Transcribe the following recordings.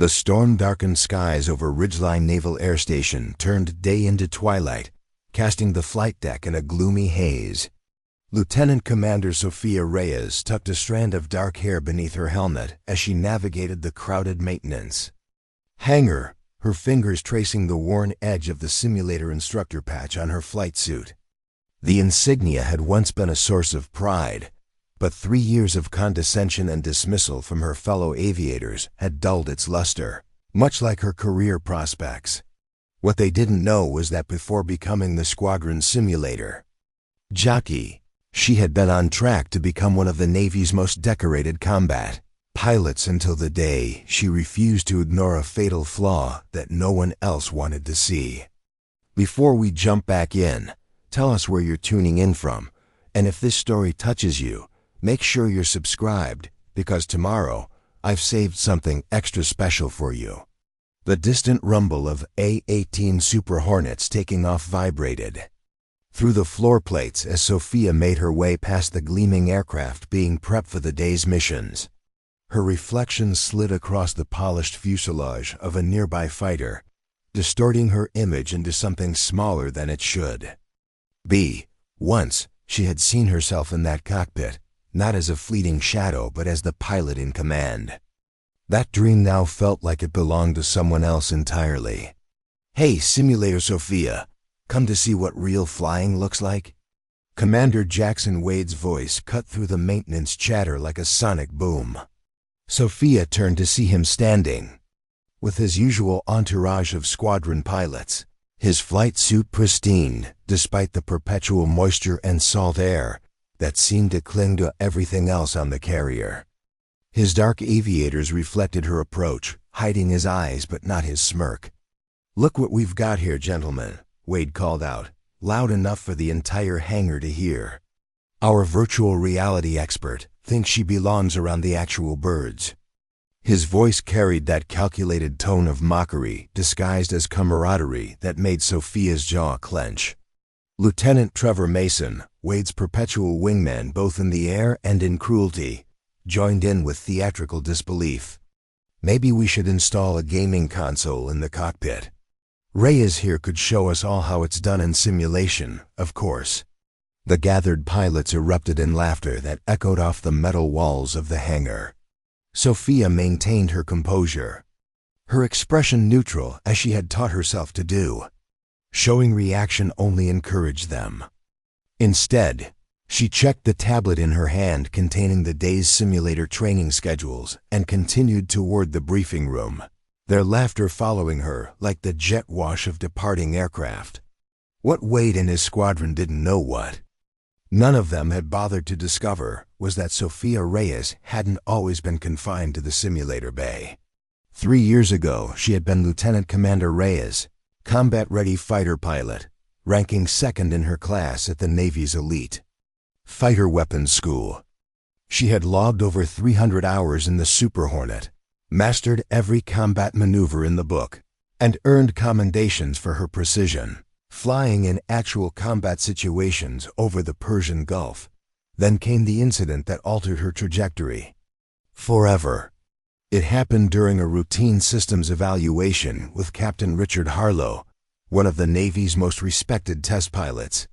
The storm-darkened skies over Ridgeline Naval Air Station turned day into twilight, casting the flight deck in a gloomy haze. Lieutenant Commander Sophia Reyes tucked a strand of dark hair beneath her helmet as she navigated the crowded maintenance hangar, her fingers tracing the worn edge of the simulator instructor patch on her flight suit. The insignia had once been a source of pride, but 3 years of condescension and dismissal from her fellow aviators had dulled its luster, much like her career prospects. What they didn't know was that before becoming the squadron simulator jockey, she had been on track to become one of the Navy's most decorated combat pilots until the day she refused to ignore a fatal flaw that no one else wanted to see. Before we jump back in, tell us where you're tuning in from, and if this story touches you, make sure you're subscribed, because tomorrow I've saved something extra special for you. The distant rumble of A-18 Super Hornets taking off vibrated through the floor plates as Sophia made her way past the gleaming aircraft being prepped for the day's missions. Her reflection slid across the polished fuselage of a nearby fighter, distorting her image into something smaller than it should be. Once, she had seen herself in that cockpit, not as a fleeting shadow but as the pilot in command. That dream now felt like it belonged to someone else entirely. "Hey, Simulator Sophia, come to see what real flying looks like?" Commander Jackson Wade's voice cut through the maintenance chatter like a sonic boom. Sophia turned to see him standing with his usual entourage of squadron pilots, his flight suit pristine despite the perpetual moisture and salt air that seemed to cling to everything else on the carrier. His dark aviators reflected her approach, hiding his eyes but not his smirk. "Look what we've got here, gentlemen," Wade called out, loud enough for the entire hangar to hear. "Our virtual reality expert thinks she belongs around the actual birds." His voice carried that calculated tone of mockery disguised as camaraderie that made Sophia's jaw clench. Lieutenant Trevor Mason, Wade's perpetual wingman both in the air and in cruelty, joined in with theatrical disbelief. "Maybe we should install a gaming console in the cockpit. Reyes here could show us all how it's done in simulation, of course." The gathered pilots erupted in laughter that echoed off the metal walls of the hangar. Sophia maintained her composure, her expression neutral as she had taught herself to do. Showing reaction only encouraged them. Instead, she checked the tablet in her hand containing the day's simulator training schedules and continued toward the briefing room, their laughter following her like the jet wash of departing aircraft. What Wade and his squadron didn't know none of them had bothered to discover was that Sophia Reyes hadn't always been confined to the simulator bay. 3 years ago, she had been Lieutenant Commander Reyes, combat-ready fighter pilot, ranking second in her class at the Navy's elite fighter weapons school. She had logged over 300 hours in the Super Hornet, mastered every combat maneuver in the book, and earned commendations for her precision, flying in actual combat situations over the Persian Gulf. Then came the incident that altered her trajectory forever. It happened during a routine systems evaluation with Captain Richard Harlow, one of the Navy's most respected test pilots.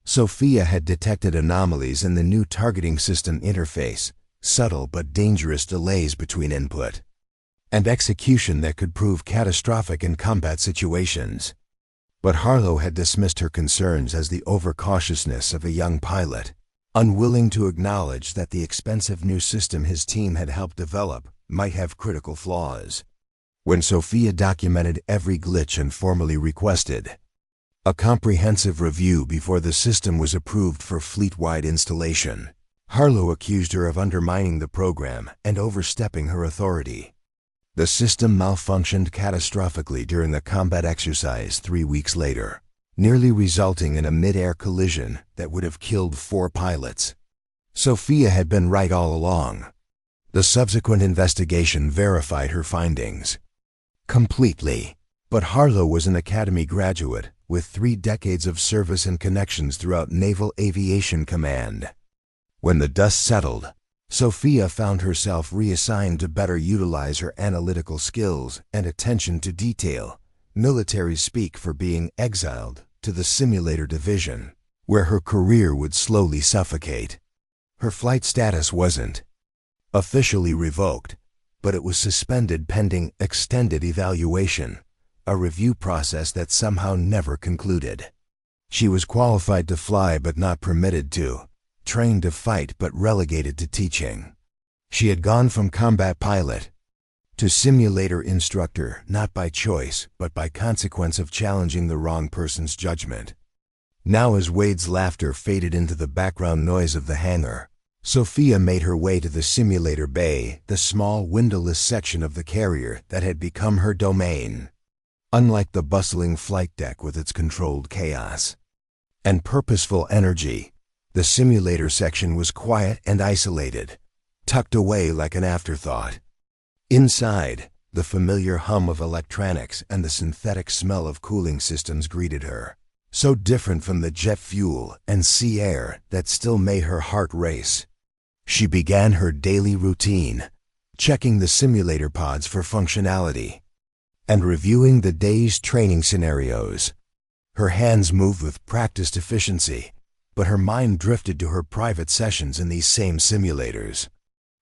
Sophia had detected anomalies in the new targeting system interface, subtle but dangerous delays between input and execution that could prove catastrophic in combat situations. But Harlow had dismissed her concerns as the overcautiousness of a young pilot, unwilling to acknowledge that the expensive new system his team had helped develop might have critical flaws. When Sophia documented every glitch and formally requested a comprehensive review before the system was approved for fleet-wide installation, Harlow accused her of undermining the program and overstepping her authority. The system malfunctioned catastrophically during a combat exercise 3 weeks later, nearly resulting in a mid-air collision that would have killed 4 pilots. Sophia had been right all along. The subsequent investigation verified her findings completely, but Harlow was an academy graduate with 3 decades of service and connections throughout Naval Aviation Command. When the dust settled, Sophia found herself reassigned to better utilize her analytical skills and attention to detail, military speak for being exiled to the simulator division, where her career would slowly suffocate. Her flight status wasn't officially revoked, but it was suspended pending extended evaluation, a review process that somehow never concluded. She was qualified to fly but not permitted to, trained to fight but relegated to teaching. She had gone from combat pilot to simulator instructor, not by choice but by consequence of challenging the wrong person's judgment. Now, as Wade's laughter faded into the background noise of the hangar, Sophia made her way to the simulator bay, the small windowless section of the carrier that had become her domain. Unlike the bustling flight deck with its controlled chaos and purposeful energy, the simulator section was quiet and isolated, tucked away like an afterthought. Inside, the familiar hum of electronics and the synthetic smell of cooling systems greeted her, so different from the jet fuel and sea air that still made her heart race. She began her daily routine, checking the simulator pods for functionality and reviewing the day's training scenarios. Her hands moved with practiced efficiency, but her mind drifted to her private sessions in these same simulators.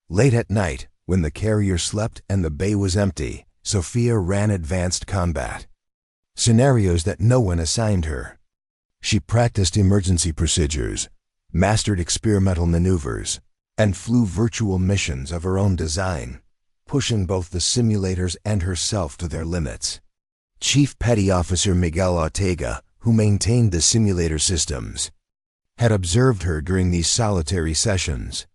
Late at night, when the carrier slept and the bay was empty, Sophia ran advanced combat scenarios that no one assigned her. She practiced emergency procedures, mastered experimental maneuvers, and flew virtual missions of her own design, pushing both the simulators and herself to their limits. Chief Petty Officer Miguel Ortega, who maintained the simulator systems, had observed her during these solitary sessions.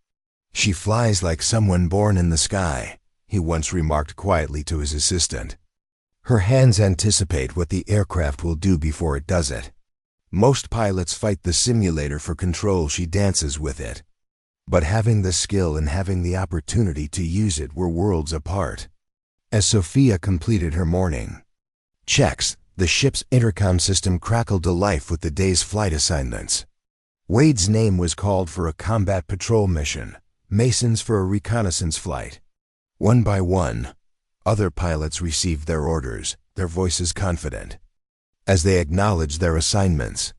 "She flies like someone born in the sky," he once remarked quietly to his assistant. "Her hands anticipate what the aircraft will do before it does it. Most pilots fight the simulator for control, she dances with it. But having the skill and having the opportunity to use it were worlds apart." As Sophia completed her morning checks, the ship's intercom system crackled to life with the day's flight assignments. Wade's name was called for a combat patrol mission, Mason's for a reconnaissance flight. One by one, other pilots received their orders, their voices confident, as they acknowledged their assignments.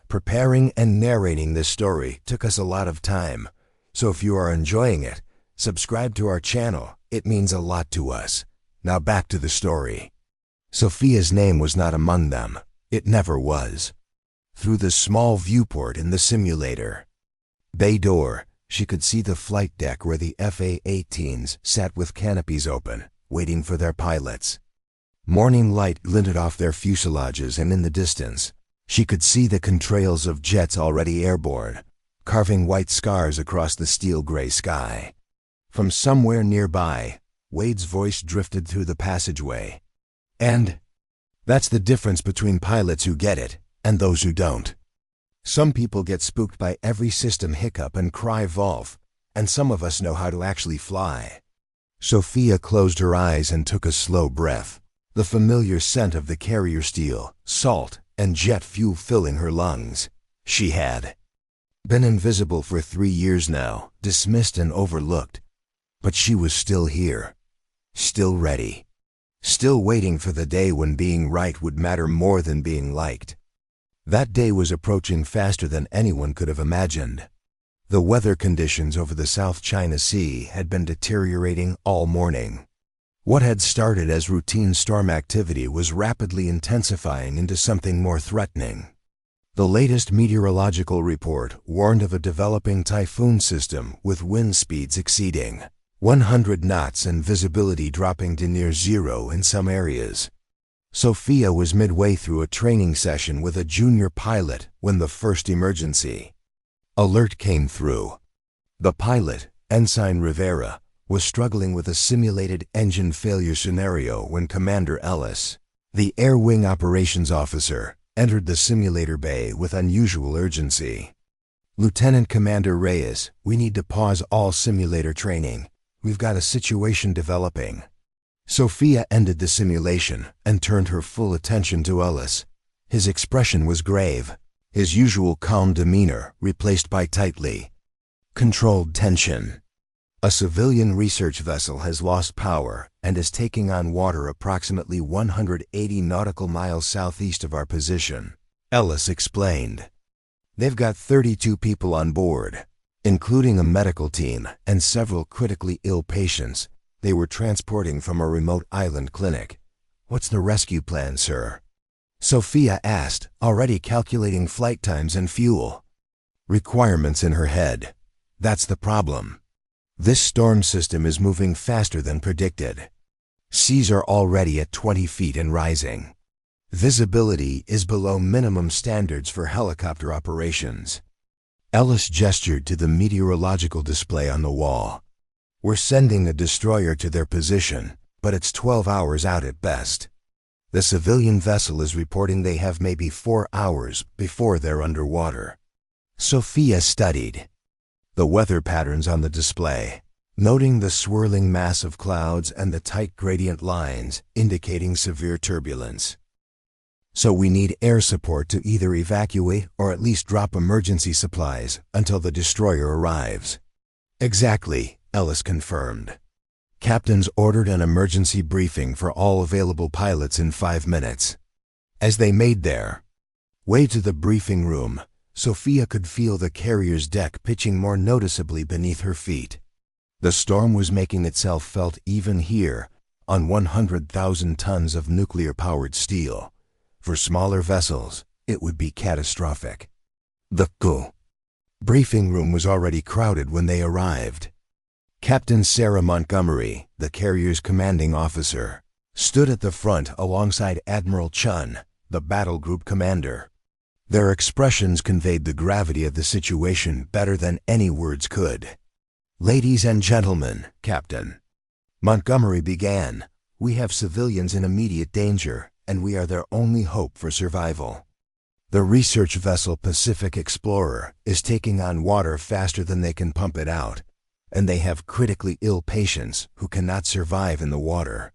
Preparing and narrating this story took us a lot of time, so if you are enjoying it, subscribe to our channel. It means a lot to us. Now back to the story. Sophia's name was not among them. It never was. Through the small viewport in the simulator bay door, she could see the flight deck where the FA-18s sat with canopies open, waiting for their pilots. Morning light glinted off their fuselages, and in the distance, she could see the contrails of jets already airborne, carving white scars across the steel-gray sky. From somewhere nearby, Wade's voice drifted through the passageway. "And that's the difference between pilots who get it and those who don't. Some people get spooked by every system hiccup and cry Volf, and some of us know how to actually fly." Sophia closed her eyes and took a slow breath, the familiar scent of the carrier steel, salt, and jet fuel filling her lungs. She had been invisible for 3 years now, dismissed and overlooked, but she was still here, still ready, still waiting for the day when being right would matter more than being liked. That day was approaching faster than anyone could have imagined. The weather conditions over the South China Sea had been deteriorating all morning. What had started as routine storm activity was rapidly intensifying into something more threatening. The latest meteorological report warned of a developing typhoon system with wind speeds exceeding 100 knots and visibility dropping to near zero in some areas. Sophia was midway through a training session with a junior pilot when the first emergency alert came through. The pilot, Ensign Rivera, was struggling with a simulated engine failure scenario when Commander Ellis, the Air Wing Operations Officer, entered the simulator bay with unusual urgency. "Lieutenant Commander Reyes, we need to pause all simulator training. We've got a situation developing." Sophia ended the simulation and turned her full attention to Ellis. His expression was grave, his usual calm demeanor replaced by tightly controlled tension. A civilian research vessel has lost power and is taking on water approximately 180 nautical miles southeast of our position, Ellis explained. They've got 32 people on board, including a medical team and several critically ill patients they were transporting from a remote island clinic. What's the rescue plan, sir? Sophia asked, already calculating flight times and fuel. Requirements in her head. That's the problem. This storm system is moving faster than predicted. Seas are already at 20 feet and rising. Visibility is below minimum standards for helicopter operations. Ellis gestured to the meteorological display on the wall. We're sending a destroyer to their position, but it's 12 hours out at best. The civilian vessel is reporting they have maybe 4 hours before they're underwater. Sophia studied the weather patterns on the display, noting the swirling mass of clouds and the tight gradient lines indicating severe turbulence. So we need air support to either evacuate or at least drop emergency supplies until the destroyer arrives. Exactly, Ellis confirmed. Captains ordered an emergency briefing for all available pilots in 5 minutes. As they made their way to the briefing room, Sophia could feel the carrier's deck pitching more noticeably beneath her feet. The storm was making itself felt even here, on 100,000 tons of nuclear-powered steel. For smaller vessels, it would be catastrophic. The briefing room was already crowded when they arrived. Captain Sarah Montgomery, the carrier's commanding officer, stood at the front alongside Admiral Chun, the battle group commander. Their expressions conveyed the gravity of the situation better than any words could. Ladies and gentlemen, Captain Montgomery began, we have civilians in immediate danger, and we are their only hope for survival. The research vessel Pacific Explorer is taking on water faster than they can pump it out, and they have critically ill patients who cannot survive in the water.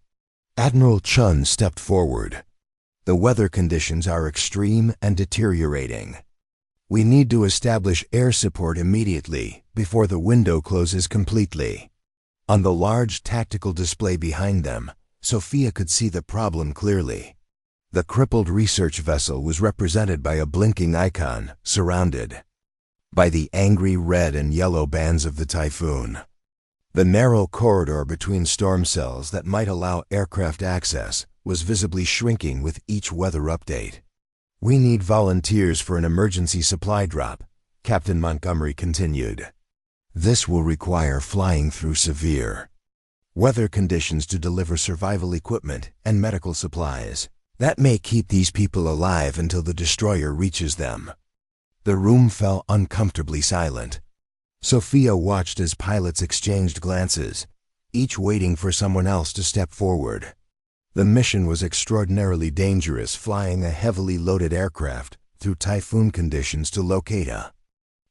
Admiral Chun stepped forward. The weather conditions are extreme and deteriorating. We need to establish air support immediately before the window closes completely. On the large tactical display behind them, Sophia could see the problem clearly. The crippled research vessel was represented by a blinking icon, surrounded by the angry red and yellow bands of the typhoon. The narrow corridor between storm cells that might allow aircraft access was visibly shrinking with each weather update. We need volunteers for an emergency supply drop, Captain Montgomery continued. This will require flying through severe weather conditions to deliver survival equipment and medical supplies. That may keep these people alive until the destroyer reaches them. The room fell uncomfortably silent. Sophia watched as pilots exchanged glances, each waiting for someone else to step forward. The mission was extraordinarily dangerous, flying a heavily loaded aircraft through typhoon conditions to locate a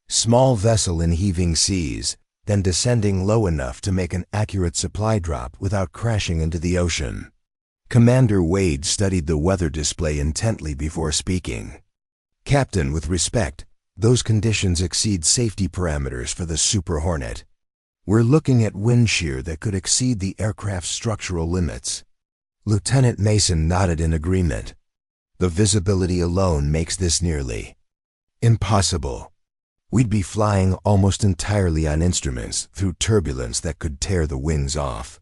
small vessel in heaving seas, then descending low enough to make an accurate supply drop without crashing into the ocean. Commander Wade studied the weather display intently before speaking. Captain, with respect, those conditions exceed safety parameters for the Super Hornet. We're looking at wind shear that could exceed the aircraft's structural limits. Lieutenant Mason nodded in agreement. The visibility alone makes this nearly impossible. We'd be flying almost entirely on instruments through turbulence that could tear the wings off.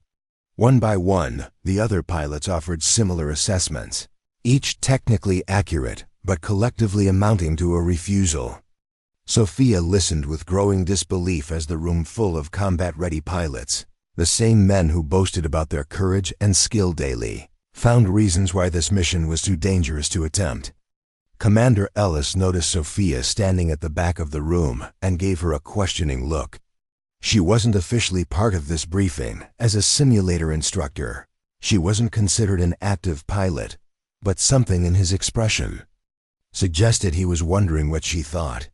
One by one, the other pilots offered similar assessments, each technically accurate, but collectively amounting to a refusal. Sophia listened with growing disbelief as the room full of combat-ready pilots, the same men who boasted about their courage and skill daily, found reasons why this mission was too dangerous to attempt. Commander Ellis noticed Sophia standing at the back of the room and gave her a questioning look. She wasn't officially part of this briefing as a simulator instructor. She wasn't considered an active pilot, but something in his expression suggested he was wondering what she thought.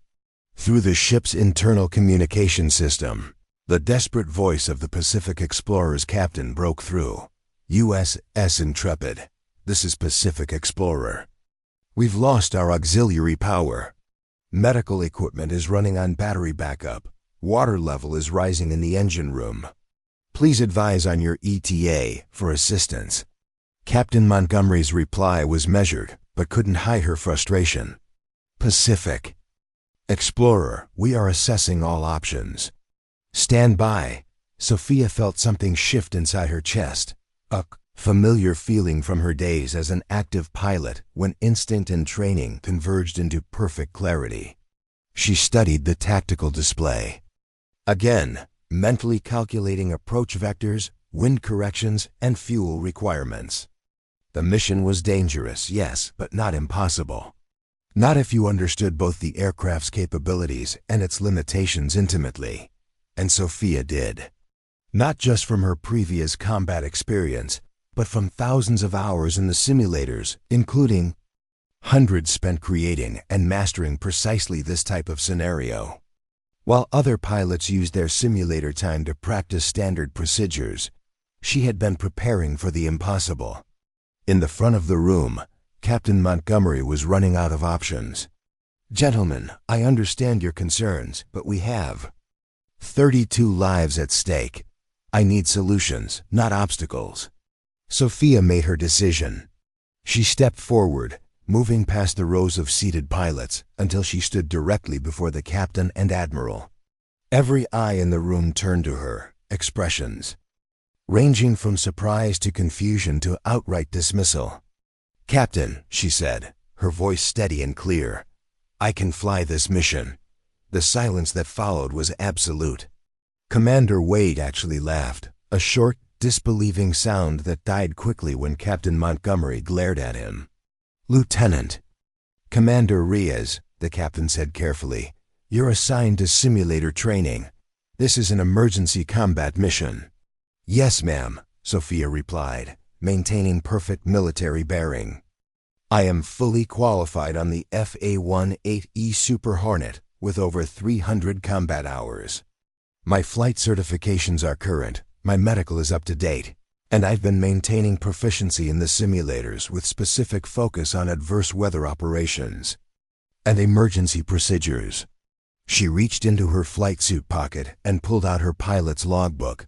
Through the ship's internal communication system, the desperate voice of the Pacific Explorer's captain broke through. USS Intrepid, this is Pacific Explorer. We've lost our auxiliary power. Medical equipment is running on battery backup, Water level is rising in the engine room. Please advise on your ETA for assistance." Captain Montgomery's reply was measured, but couldn't hide her frustration. "Pacific. Explorer, we are assessing all options." "Stand by." Sophia felt something shift inside her chest, a familiar feeling from her days as an active pilot when instinct and training converged into perfect clarity. She studied the tactical display. Again, mentally calculating approach vectors, wind corrections, and fuel requirements. The mission was dangerous, yes, but not impossible. Not if you understood both the aircraft's capabilities and its limitations intimately. And Sophia did. Not just from her previous combat experience, but from thousands of hours in the simulators, including hundreds spent creating and mastering precisely this type of scenario. While other pilots used their simulator time to practice standard procedures, she had been preparing for the impossible. In the front of the room, Captain Montgomery was running out of options. "Gentlemen, I understand your concerns, but we have 32 lives at stake. I need solutions, not obstacles." Sophia made her decision. She stepped forward, moving past the rows of seated pilots until she stood directly before the captain and admiral. Every eye in the room turned to her, expressions ranging from surprise to confusion to outright dismissal. "Captain," she said, her voice steady and clear, "I can fly this mission." The silence that followed was absolute. Commander Wade actually laughed, a short, disbelieving sound that died quickly when Captain Montgomery glared at him. "Lieutenant." "Commander Reyes," the captain said carefully, "you're assigned to simulator training. This is an emergency combat mission." "Yes, ma'am," Sophia replied, maintaining perfect military bearing. "I am fully qualified on the FA-18E Super Hornet with over 300 combat hours. My flight certifications are current, my medical is up to date, and I've been maintaining proficiency in the simulators with specific focus on adverse weather operations and emergency procedures." She reached into her flight suit pocket and pulled out her pilot's logbook,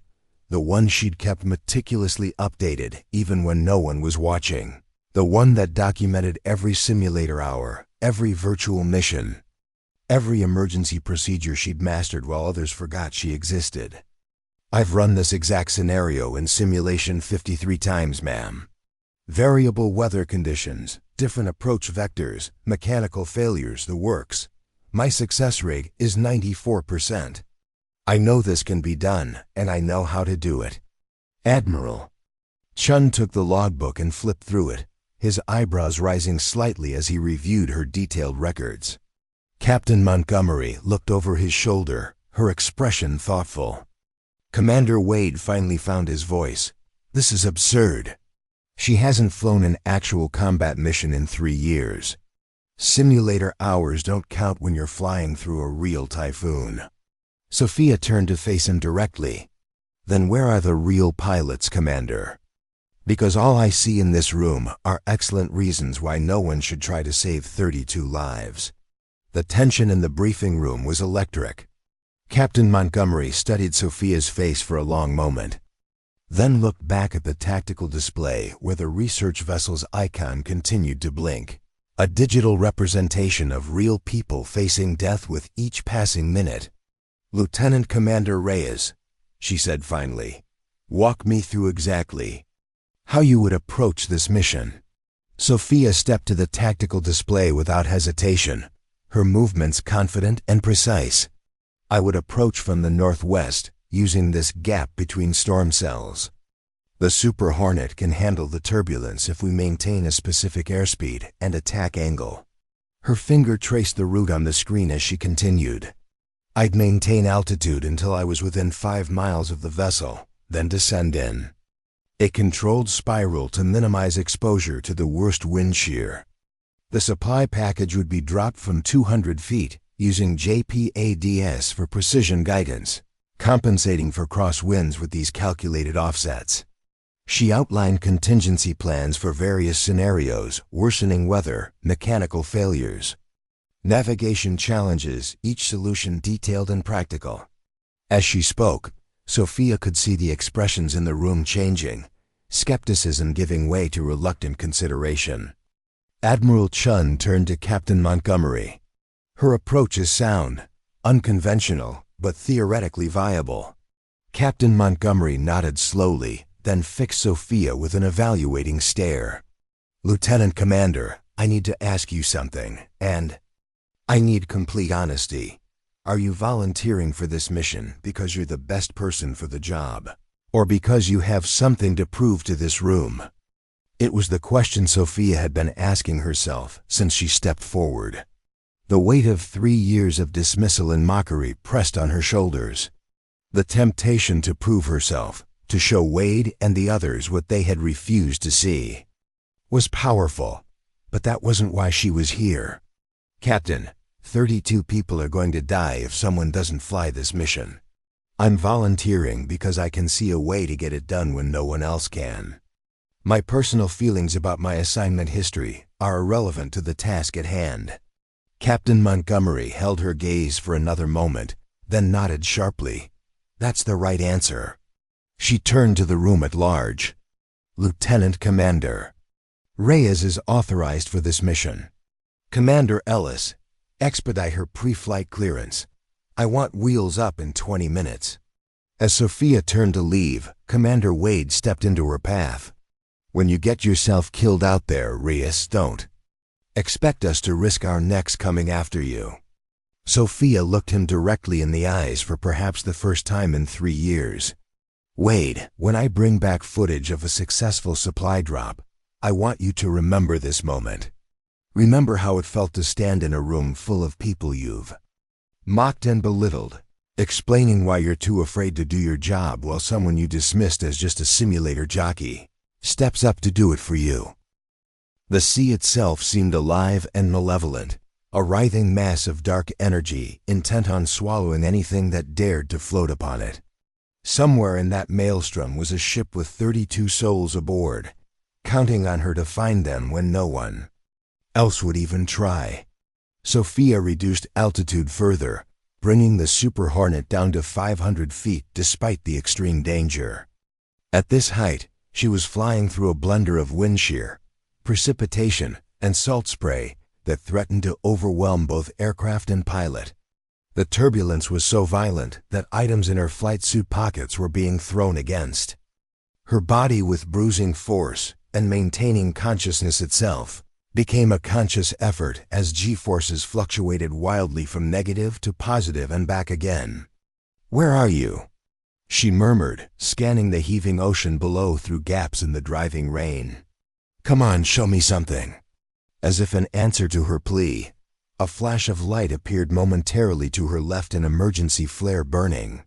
the one she'd kept meticulously updated even when no one was watching, the one that documented every simulator hour, every virtual mission, every emergency procedure she'd mastered while others forgot she existed. "I've run this exact scenario in simulation 53 times, ma'am. Variable weather conditions, different approach vectors, mechanical failures, the works. My success rate is 94%. I know this can be done, and I know how to do it." "Admiral." Chun took the logbook and flipped through it, his eyebrows rising slightly as he reviewed her detailed records. Captain Montgomery looked over his shoulder, her expression thoughtful. Commander Wade finally found his voice. "This is absurd. She hasn't flown an actual combat mission in 3 years. Simulator hours don't count when you're flying through a real typhoon." Sophia turned to face him directly. "Then where are the real pilots, Commander? Because all I see in this room are excellent reasons why no one should try to save 32 lives." The tension in the briefing room was electric. Captain Montgomery studied Sophia's face for a long moment, then looked back at the tactical display where the research vessel's icon continued to blink, a digital representation of real people facing death with each passing minute. "Lieutenant Commander Reyes," she said finally, "walk me through exactly how you would approach this mission." Sophia stepped to the tactical display without hesitation, her movements confident and precise. "I would approach from the northwest, using this gap between storm cells. The Super Hornet can handle the turbulence if we maintain a specific airspeed and attack angle." Her finger traced the route on the screen as she continued. "I'd maintain altitude until I was within 5 miles of the vessel, then descend in a controlled spiral to minimize exposure to the worst wind shear. The supply package would be dropped from 200 feet, using JPADS for precision guidance, compensating for crosswinds with these calculated offsets." She outlined contingency plans for various scenarios, worsening weather, mechanical failures, navigation challenges, each solution detailed and practical. As she spoke, Sophia could see the expressions in the room changing, skepticism giving way to reluctant consideration. Admiral Chun turned to Captain Montgomery. Her approach is sound, unconventional, but theoretically viable. Captain Montgomery nodded slowly, then fixed Sophia with an evaluating stare. Lieutenant Commander, I need to ask you something, and I need complete honesty. Are you volunteering for this mission because you're the best person for the job, or because you have something to prove to this room? It was the question Sophia had been asking herself since she stepped forward. The weight of 3 years of dismissal and mockery pressed on her shoulders. The temptation to prove herself, to show Wade and the others what they had refused to see, was powerful, but that wasn't why she was here. Captain, 32 people are going to die if someone doesn't fly this mission. I'm volunteering because I can see a way to get it done when no one else can. My personal feelings about my assignment history are irrelevant to the task at hand. Captain Montgomery held her gaze for another moment, then nodded sharply. That's the right answer. She turned to the room at large. Lieutenant Commander Reyes is authorized for this mission. Commander Ellis, expedite her pre-flight clearance. I want wheels up in 20 minutes. As Sophia turned to leave, Commander Wade stepped into her path. When you get yourself killed out there, Reyes, don't expect us to risk our necks coming after you. Sophia looked him directly in the eyes for perhaps the first time in 3 years. Wade, when I bring back footage of a successful supply drop, I want you to remember this moment. Remember how it felt to stand in a room full of people you've mocked and belittled, explaining why you're too afraid to do your job while someone you dismissed as just a simulator jockey steps up to do it for you. The sea itself seemed alive and malevolent, a writhing mass of dark energy intent on swallowing anything that dared to float upon it. Somewhere in that maelstrom was a ship with 32 souls aboard, counting on her to find them when no one else would even try. Sophia reduced altitude further, bringing the Super Hornet down to 500 feet despite the extreme danger. At this height, she was flying through a blender of wind shear, precipitation, and salt spray that threatened to overwhelm both aircraft and pilot. The turbulence was so violent that items in her flight suit pockets were being thrown against her body with bruising force, and maintaining consciousness itself became a conscious effort as G-forces fluctuated wildly from negative to positive and back again. "Where are you?" she murmured, scanning the heaving ocean below through gaps in the driving rain. "Come on, show me something." As if in answer to her plea, a flash of light appeared momentarily to her left, an emergency flare burning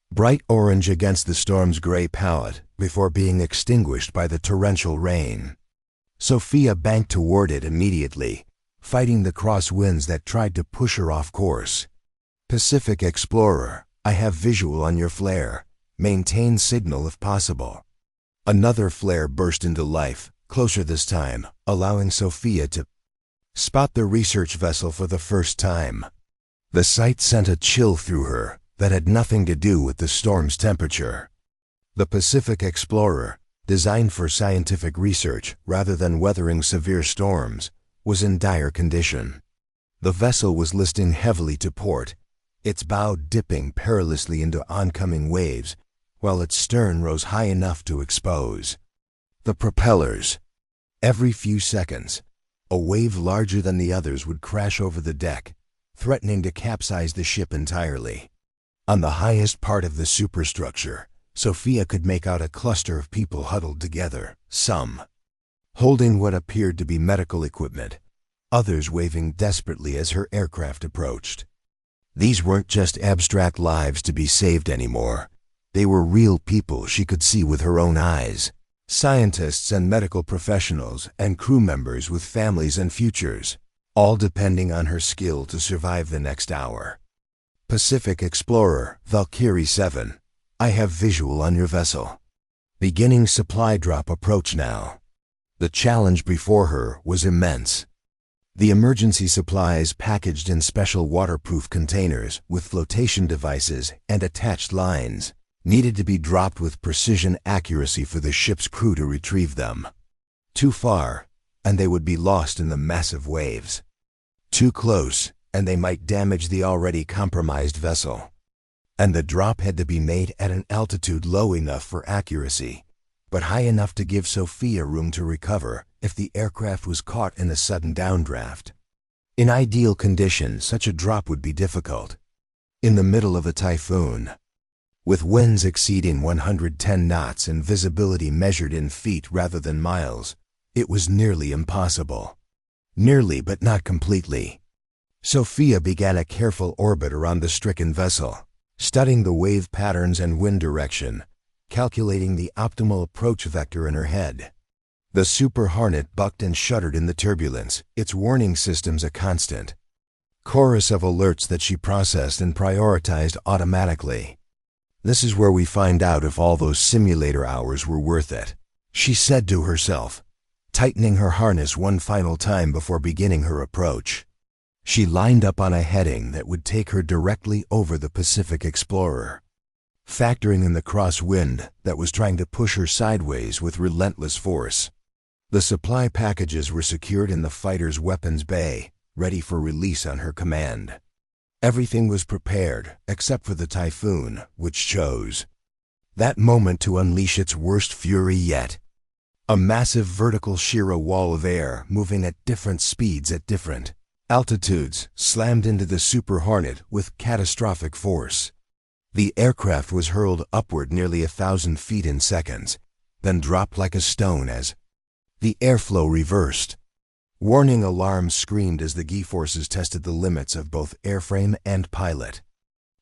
bright orange against the storm's gray palette before being extinguished by the torrential rain. Sophia banked toward it immediately, fighting the crosswinds that tried to push her off course. "Pacific Explorer, I have visual on your flare. Maintain signal if possible." Another flare burst into life, closer this time, allowing Sophia to spot the research vessel for the first time. The sight sent a chill through her that had nothing to do with the storm's temperature. The Pacific Explorer, designed for scientific research rather than weathering severe storms, was in dire condition. The vessel was listing heavily to port, its bow dipping perilously into oncoming waves, while its stern rose high enough to expose the propellers. Every few seconds, a wave larger than the others would crash over the deck, threatening to capsize the ship entirely. On the highest part of the superstructure, Sophia could make out a cluster of people huddled together, some holding what appeared to be medical equipment, others waving desperately as her aircraft approached. These weren't just abstract lives to be saved anymore. They were real people she could see with her own eyes. Scientists and medical professionals and crew members with families and futures, all depending on her skill to survive the next hour. "Pacific Explorer, Valkyrie 7. I have visual on your vessel. Beginning supply drop approach now." The challenge before her was immense. The emergency supplies, packaged in special waterproof containers with flotation devices and attached lines, needed to be dropped with precision accuracy for the ship's crew to retrieve them. Too far, and they would be lost in the massive waves. Too close, and they might damage the already compromised vessel. And the drop had to be made at an altitude low enough for accuracy, but high enough to give Sophia room to recover if the aircraft was caught in a sudden downdraft. In ideal conditions, such a drop would be difficult. In the middle of a typhoon, with winds exceeding 110 knots and visibility measured in feet rather than miles, it was nearly impossible. Nearly, but not completely. Sophia began a careful orbit around the stricken vessel, studying the wave patterns and wind direction, calculating the optimal approach vector in her head. The Super Hornet bucked and shuddered in the turbulence, its warning systems a constant chorus of alerts that she processed and prioritized automatically. "This is where we find out if all those simulator hours were worth it," she said to herself, tightening her harness one final time before beginning her approach. She lined up on a heading that would take her directly over the Pacific Explorer, factoring in the crosswind that was trying to push her sideways with relentless force. The supply packages were secured in the fighter's weapons bay, ready for release on her command. Everything was prepared, except for the typhoon, which chose that moment to unleash its worst fury yet. A massive vertical sheer wall of air, moving at different speeds at different altitudes, slammed into the Super Hornet with catastrophic force. The aircraft was hurled upward nearly 1,000 feet in seconds, then dropped like a stone as the airflow reversed. Warning alarms screamed as the G-forces tested the limits of both airframe and pilot.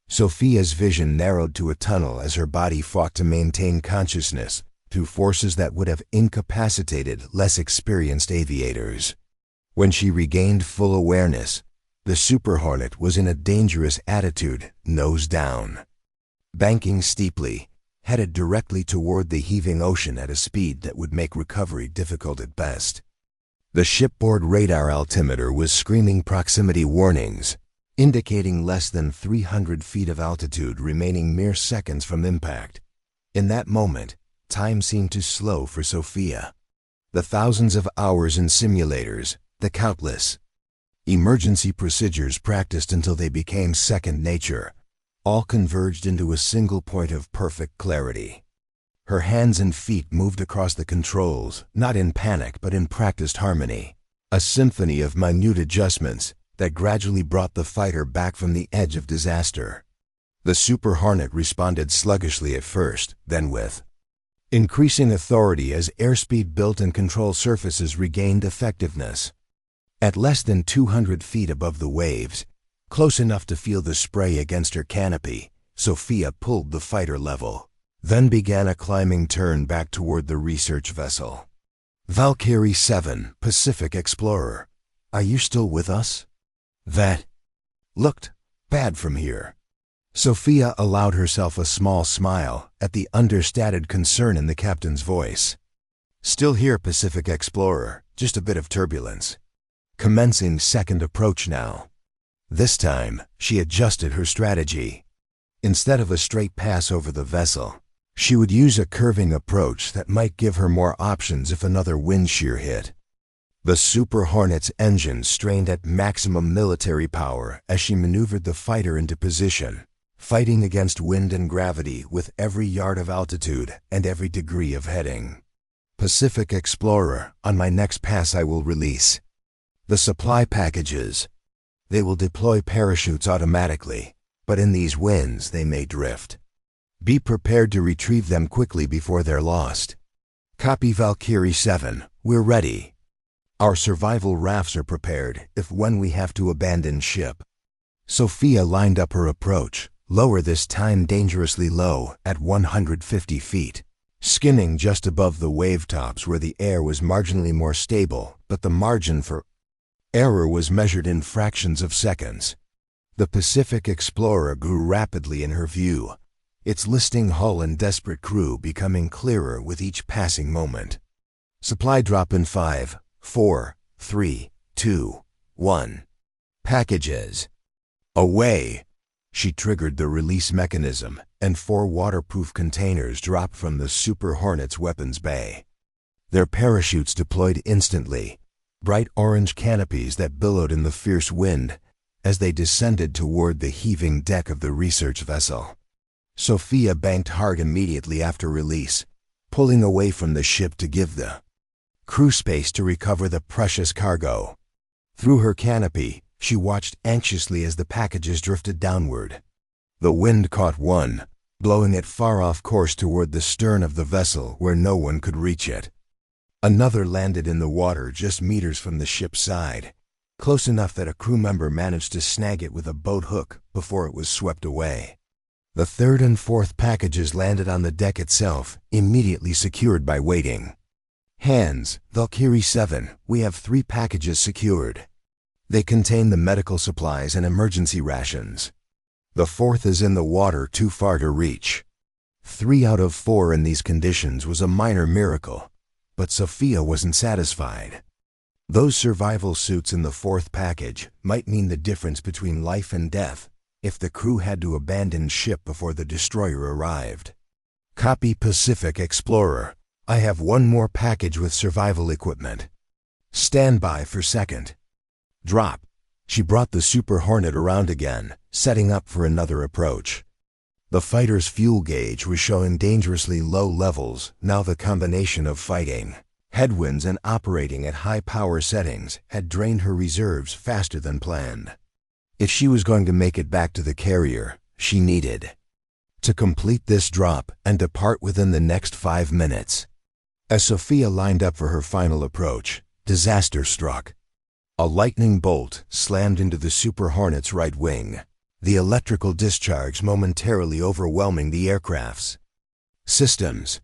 Sophia's vision narrowed to a tunnel as her body fought to maintain consciousness through forces that would have incapacitated less experienced aviators. When she regained full awareness, the Super Hornet was in a dangerous attitude, nose down, banking steeply, headed directly toward the heaving ocean at a speed that would make recovery difficult at best. The shipboard radar altimeter was screaming proximity warnings, indicating less than 300 feet of altitude remaining mere seconds from impact. In that moment, time seemed to slow for Sophia. The thousands of hours in simulators, the countless emergency procedures practiced until they became second nature, all converged into a single point of perfect clarity. Her hands and feet moved across the controls, not in panic but in practiced harmony, a symphony of minute adjustments that gradually brought the fighter back from the edge of disaster. The Super Hornet responded sluggishly at first, then with increasing authority as airspeed built and control surfaces regained effectiveness. At less than 200 feet above the waves, close enough to feel the spray against her canopy, Sophia pulled the fighter level, then began a climbing turn back toward the research vessel. "Valkyrie 7, Pacific Explorer, are you still with us?" That looked bad from here. Sophia allowed herself a small smile at the understated concern in the captain's voice. "Still here, Pacific Explorer, just a bit of turbulence. Commencing second approach now." This time, she adjusted her strategy. Instead of a straight pass over the vessel, she would use a curving approach that might give her more options if another wind shear hit. The Super Hornet's engines strained at maximum military power as she maneuvered the fighter into position, fighting against wind and gravity with every yard of altitude and every degree of heading. "Pacific Explorer, on my next pass I will release the supply packages. They will deploy parachutes automatically, but in these winds they may drift. Be prepared to retrieve them quickly before they're lost." "Copy, Valkyrie 7, we're ready. Our survival rafts are prepared if when we have to abandon ship." Sophia lined up her approach, lower this time dangerously low at 150 feet, skimming just above the wave tops where the air was marginally more stable, but the margin for error was measured in fractions of seconds. The Pacific Explorer grew rapidly in her view, its listing hull and desperate crew becoming clearer with each passing moment. "Supply drop in 5, 4, 3, 2, 1. Packages. Away! She triggered the release mechanism, and 4 waterproof containers dropped from the Super Hornets weapons bay. Their parachutes deployed instantly, bright orange canopies that billowed in the fierce wind as they descended toward the heaving deck of the research vessel. Sophia banked hard immediately after release, pulling away from the ship to give the crew space to recover the precious cargo. Through her canopy, she watched anxiously as the packages drifted downward. The wind caught one, blowing it far off course toward the stern of the vessel where no one could reach it. Another landed in the water just meters from the ship's side, close enough that a crew member managed to snag it with a boat hook before it was swept away. The third and fourth packages landed on the deck itself, immediately secured by weighting. Hands, Valkyrie 7, we have 3 packages secured. They contain the medical supplies and emergency rations. The fourth is in the water too far to reach. 3 out of 4 in these conditions was a minor miracle, but Sophia wasn't satisfied. Those survival suits in the fourth package might mean the difference between life and death if the crew had to abandon ship before the destroyer arrived. Copy Pacific Explorer. I have 1 more package with survival equipment. Stand by for second. Drop. She brought the Super Hornet around again, setting up for another approach. The fighter's fuel gauge was showing dangerously low levels. Now the combination of fighting, headwinds, and operating at high power settings had drained her reserves faster than planned. If she was going to make it back to the carrier, she needed to complete this drop and depart within the next 5 minutes. As Sophia lined up for her final approach, disaster struck. A lightning bolt slammed into the Super Hornet's right wing, the electrical discharge momentarily overwhelming the aircraft's systems.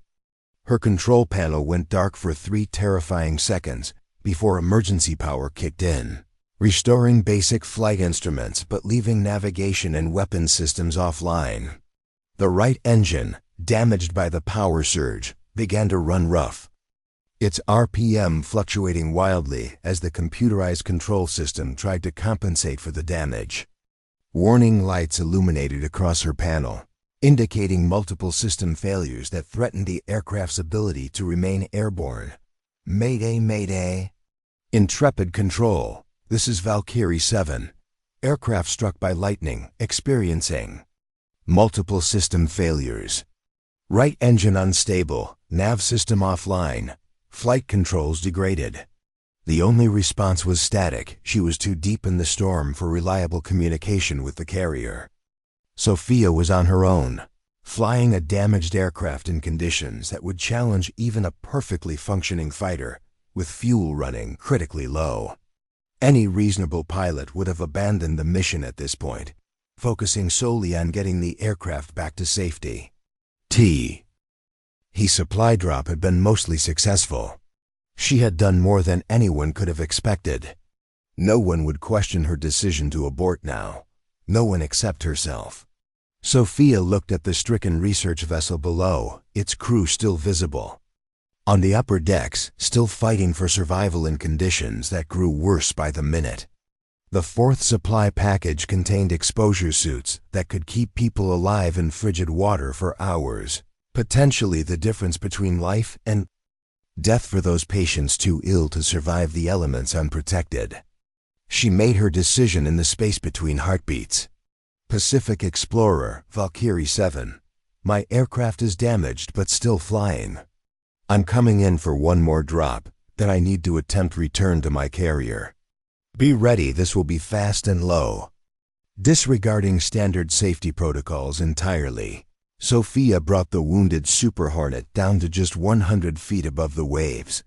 Her control panel went dark for 3 terrifying seconds before emergency power kicked in, restoring basic flight instruments but leaving navigation and weapon systems offline. The right engine, damaged by the power surge, began to run rough, its RPM fluctuating wildly as the computerized control system tried to compensate for the damage. Warning lights illuminated across her panel, indicating multiple system failures that threatened the aircraft's ability to remain airborne. Mayday, mayday. Intrepid Control, this is Valkyrie 7. Aircraft struck by lightning, experiencing multiple system failures. Right engine unstable, nav system offline, flight controls degraded. The only response was static. She was too deep in the storm for reliable communication with the carrier. Sophia was on her own, flying a damaged aircraft in conditions that would challenge even a perfectly functioning fighter, with fuel running critically low. Any reasonable pilot would have abandoned the mission at this point, focusing solely on getting the aircraft back to safety. His supply drop had been mostly successful. She had done more than anyone could have expected. No one would question her decision to abort now. No one except herself. Sophia looked at the stricken research vessel below, its crew still visible. On the upper decks, still fighting for survival in conditions that grew worse by the minute. The fourth supply package contained exposure suits that could keep people alive in frigid water for hours, potentially the difference between life and death for those patients too ill to survive the elements unprotected. She made her decision in the space between heartbeats. Pacific Explorer, Valkyrie 7. My aircraft is damaged but still flying. I'm coming in for 1 more drop, then I need to attempt return to my carrier. Be ready, this will be fast and low. Disregarding standard safety protocols entirely, Sophia brought the wounded Super Hornet down to just 100 feet above the waves,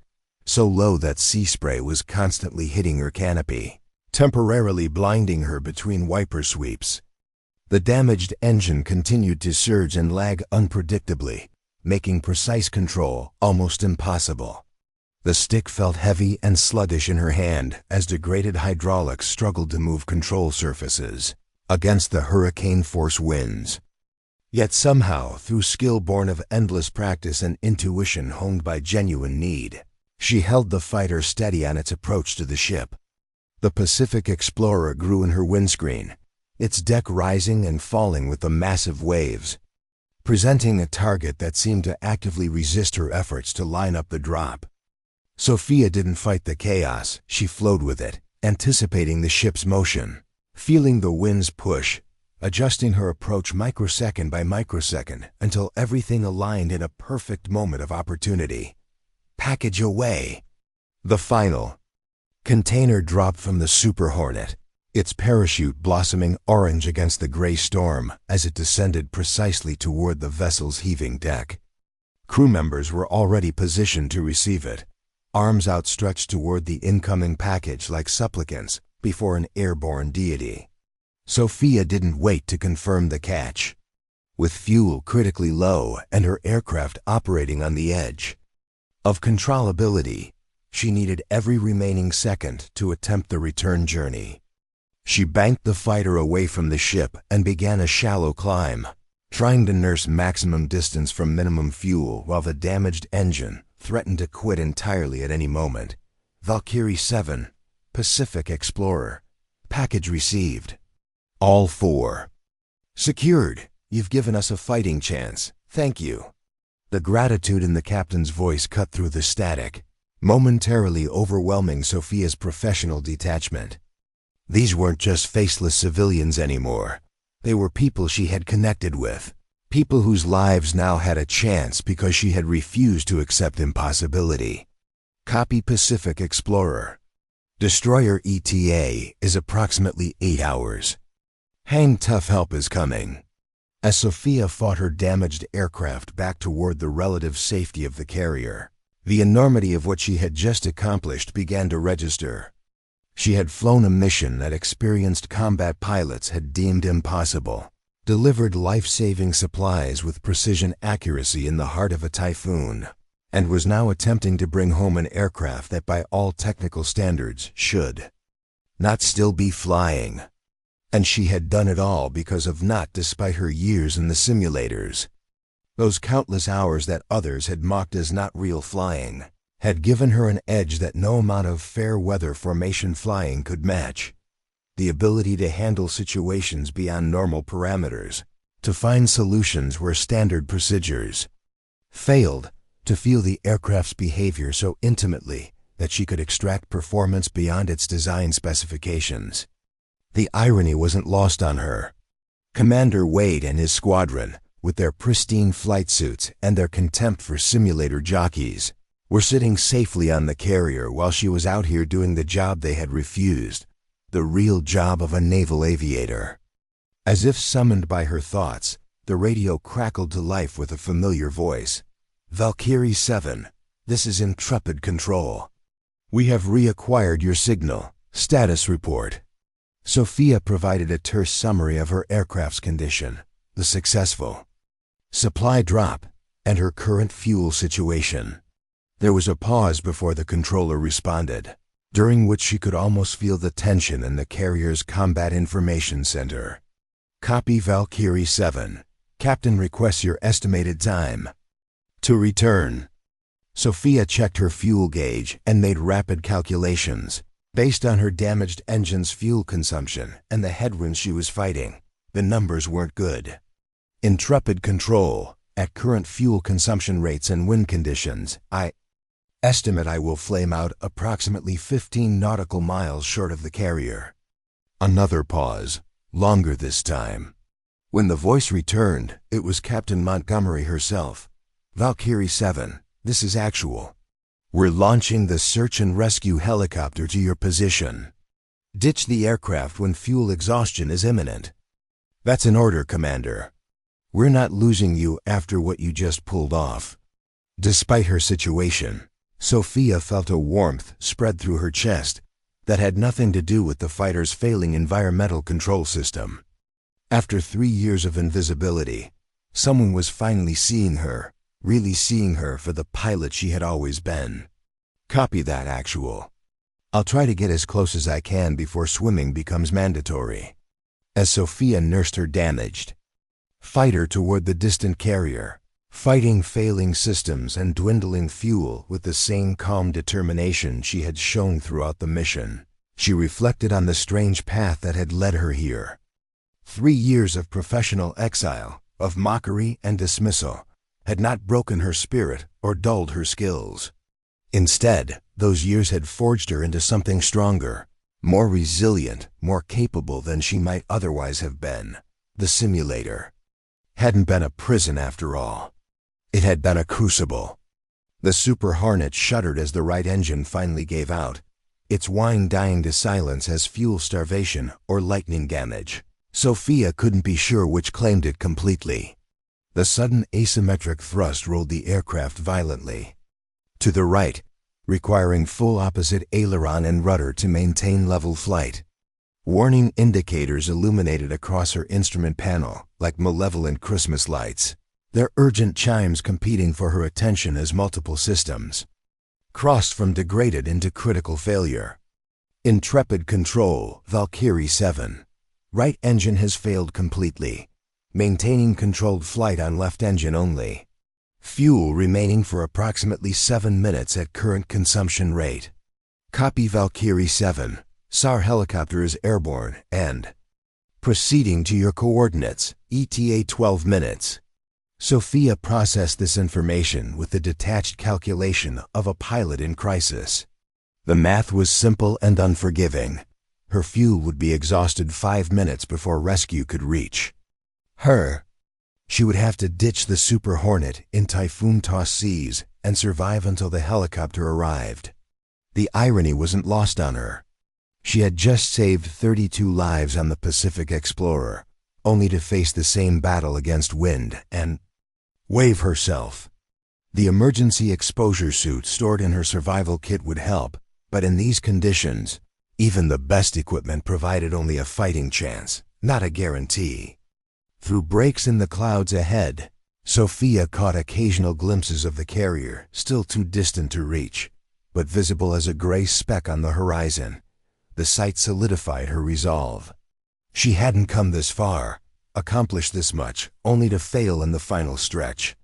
so low that sea spray was constantly hitting her canopy, temporarily blinding her between wiper sweeps. The damaged engine continued to surge and lag unpredictably, making precise control almost impossible. The stick felt heavy and sluggish in her hand as degraded hydraulics struggled to move control surfaces against the hurricane-force winds. Yet somehow, through skill born of endless practice and intuition honed by genuine need, she held the fighter steady on its approach to the ship. The Pacific Explorer grew in her windscreen, its deck rising and falling with the massive waves, presenting a target that seemed to actively resist her efforts to line up the drop. Sophia didn't fight the chaos, she flowed with it, anticipating the ship's motion, feeling the wind's push, adjusting her approach microsecond by microsecond until everything aligned in a perfect moment of opportunity. Package away. The final container dropped from the Super Hornet, its parachute blossoming orange against the gray storm as it descended precisely toward the vessel's heaving deck. Crew members were already positioned to receive it, arms outstretched toward the incoming package like supplicants before an airborne deity. Sophia didn't wait to confirm the catch. With fuel critically low and her aircraft operating on the edge of controllability, she needed every remaining second to attempt the return journey. She banked the fighter away from the ship and began a shallow climb, trying to nurse maximum distance from minimum fuel while the damaged engine threatened to quit entirely at any moment. Valkyrie 7, Pacific Explorer. Package received. All 4. Secured. You've given us a fighting chance. Thank you. The gratitude in the captain's voice cut through the static, momentarily overwhelming Sophia's professional detachment. These weren't just faceless civilians anymore. They were people she had connected with, people whose lives now had a chance because she had refused to accept impossibility. Copy Pacific Explorer. Destroyer ETA is approximately 8 hours. Hang tough, help is coming. As Sophia fought her damaged aircraft back toward the relative safety of the carrier, the enormity of what she had just accomplished began to register. She had flown a mission that experienced combat pilots had deemed impossible, delivered life-saving supplies with precision accuracy in the heart of a typhoon, and was now attempting to bring home an aircraft that by all technical standards should not still be flying. And she had done it all because of not despite her years in the simulators. Those countless hours that others had mocked as not real flying had given her an edge that no amount of fair weather formation flying could match. The ability to handle situations beyond normal parameters, to find solutions where standard procedures failed, to feel the aircraft's behavior so intimately that she could extract performance beyond its design specifications. The irony wasn't lost on her. Commander Wade and his squadron, with their pristine flight suits and their contempt for simulator jockeys, were sitting safely on the carrier while she was out here doing the job they had refused, the real job of a naval aviator. As if summoned by her thoughts, the radio crackled to life with a familiar voice. Valkyrie 7, this is Intrepid Control. We have reacquired your signal. Status report. Sophia provided a terse summary of her aircraft's condition, the successful supply drop, and her current fuel situation. There was a pause before the controller responded, during which she could almost feel the tension in the carrier's combat information center. Copy Valkyrie 7. Captain requests your estimated time to return. Sophia checked her fuel gauge and made rapid calculations. Based on her damaged engine's fuel consumption and the headwinds she was fighting, the numbers weren't good. Intrepid Control, at current fuel consumption rates and wind conditions, I estimate I will flame out approximately 15 nautical miles short of the carrier. Another pause, longer this time. When the voice returned, it was Captain Montgomery herself. Valkyrie 7, this is actual. We're launching the search and rescue helicopter to your position. Ditch the aircraft when fuel exhaustion is imminent. That's an order, Commander. We're not losing you after what you just pulled off. Despite her situation, Sophia felt a warmth spread through her chest that had nothing to do with the fighter's failing environmental control system. After 3 years of invisibility, someone was finally seeing her, really seeing her for the pilot she had always been. Copy that, actual. I'll try to get as close as I can before swimming becomes mandatory. As Sophia nursed her damaged fighter toward the distant carrier, fighting failing systems and dwindling fuel with the same calm determination she had shown throughout the mission, She reflected on the strange path that had led her here. 3 years of professional exile, of mockery and dismissal, had not broken her spirit or dulled her skills. Instead, those years had forged her into something stronger, more resilient, more capable than she might otherwise have been. The simulator hadn't been a prison after all. It had been a crucible. The Super Hornet shuddered as the right engine finally gave out, its whine dying to silence as fuel starvation or lightning damage. Sophia couldn't be sure which claimed it completely. The sudden asymmetric thrust rolled the aircraft violently to the right, requiring full opposite aileron and rudder to maintain level flight. Warning indicators illuminated across her instrument panel like malevolent Christmas lights, their urgent chimes competing for her attention as multiple systems crossed from degraded into critical failure. Intrepid control, Valkyrie 7. Right engine has failed completely. Maintaining controlled flight on left engine only. Fuel remaining for approximately 7 minutes at current consumption rate. Copy Valkyrie 7. SAR helicopter is airborne and proceeding to your coordinates, ETA 12 minutes. Sophia processed this information with the detached calculation of a pilot in crisis. The math was simple and unforgiving. Her fuel would be exhausted 5 minutes before rescue could reach her. She would have to ditch the Super Hornet in typhoon-tossed seas and survive until the helicopter arrived. The irony wasn't lost on her. She had just saved 32 lives on the Pacific Explorer, only to face the same battle against wind and wave herself. The emergency exposure suit stored in her survival kit would help, but in these conditions, even the best equipment provided only a fighting chance, not a guarantee. Through breaks in the clouds ahead, Sophia caught occasional glimpses of the carrier, still too distant to reach, but visible as a gray speck on the horizon. The sight solidified her resolve. She hadn't come this far, accomplished this much, only to fail in the final stretch.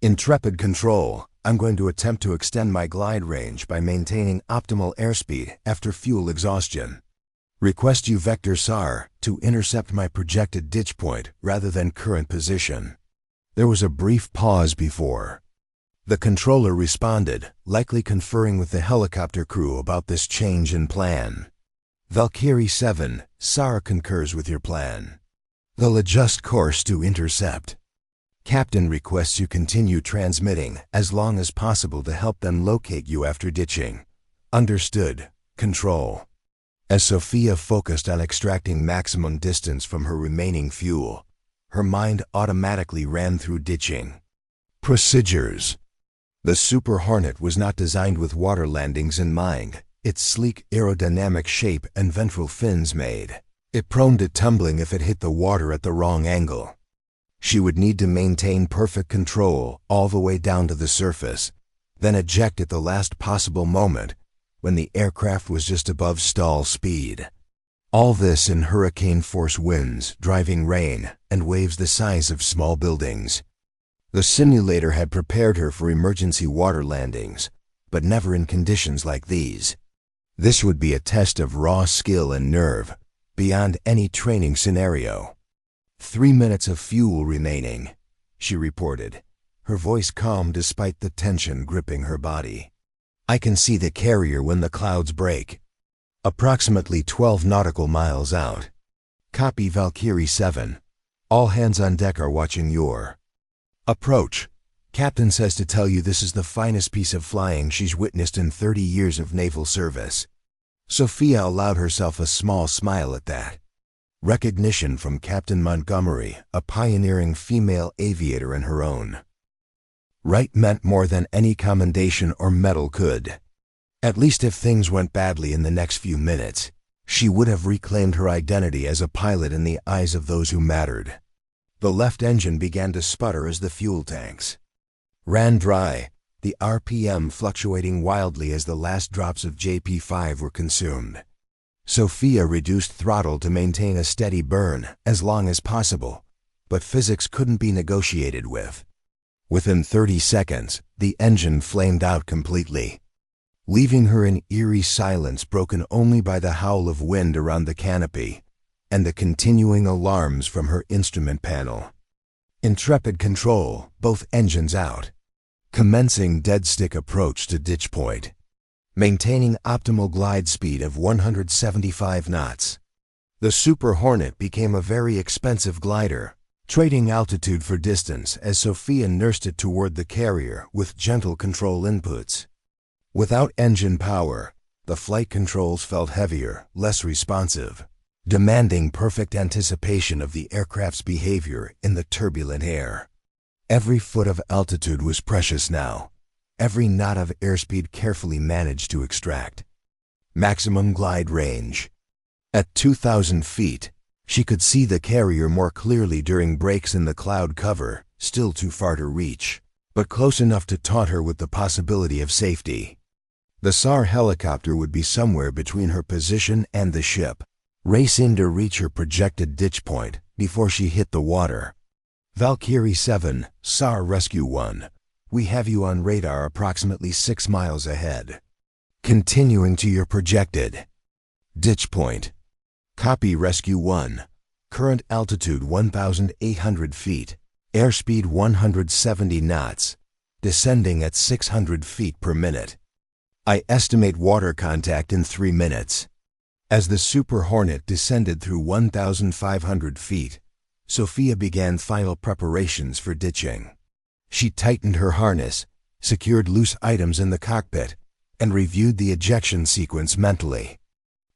Intrepid control, I'm going to attempt to extend my glide range by maintaining optimal airspeed after fuel exhaustion. Request you vector SAR to intercept my projected ditch point rather than current position. There was a brief pause before the controller responded, likely conferring with the helicopter crew about this change in plan. Valkyrie 7, SAR concurs with your plan. They'll adjust course to intercept. Captain requests you continue transmitting as long as possible to help them locate you after ditching. Understood. Control. As Sophia focused on extracting maximum distance from her remaining fuel, her mind automatically ran through ditching procedures. The Super Hornet was not designed with water landings in mind, its sleek aerodynamic shape and ventral fins made it prone to tumbling if it hit the water at the wrong angle. She would need to maintain perfect control all the way down to the surface, then eject at the last possible moment when the aircraft was just above stall speed. All this in hurricane-force winds, driving rain, and waves the size of small buildings. The simulator had prepared her for emergency water landings, but never in conditions like these. This would be a test of raw skill and nerve, beyond any training scenario. 3 minutes of fuel remaining, she reported, her voice calm despite the tension gripping her body. I can see the carrier when the clouds break. Approximately 12 nautical miles out. Copy Valkyrie 7. All hands on deck are watching your approach. Captain says to tell you this is the finest piece of flying she's witnessed in 30 years of naval service. Sophia allowed herself a small smile at that. Recognition from Captain Montgomery, a pioneering female aviator in her own right, meant more than any commendation or medal could. At least if things went badly in the next few minutes, she would have reclaimed her identity as a pilot in the eyes of those who mattered. The left engine began to sputter as the fuel tanks ran dry, the RPM fluctuating wildly as the last drops of JP5 were consumed. Sophia reduced throttle to maintain a steady burn as long as possible, but physics couldn't be negotiated with. Within 30 seconds, the engine flamed out completely. leaving her in eerie silence broken only by the howl of wind around the canopy and the continuing alarms from her instrument panel. Intrepid control, both engines out. Commencing dead-stick approach to ditch point. Maintaining optimal glide speed of 175 knots. The Super Hornet became a very expensive glider, trading altitude for distance as Sophia nursed it toward the carrier with gentle control inputs. Without engine power, the flight controls felt heavier, less responsive, demanding perfect anticipation of the aircraft's behavior in the turbulent air. Every foot of altitude was precious now, every knot of airspeed carefully managed to extract. Maximum glide range. At 2,000 feet, she could see the carrier more clearly during breaks in the cloud cover, still too far to reach, but close enough to taunt her with the possibility of safety. The SAR helicopter would be somewhere between her position and the ship, racing to reach her projected ditch point before she hit the water. Valkyrie 7, SAR Rescue 1. We have you on radar approximately 6 miles ahead. Continuing to your projected ditch point. Copy Rescue 1. Current altitude 1,800 feet. Airspeed 170 knots. Descending at 600 feet per minute. I estimate water contact in 3 minutes. As the Super Hornet descended through 1,500 feet, Sophia began final preparations for ditching. She tightened her harness, secured loose items in the cockpit, and reviewed the ejection sequence mentally.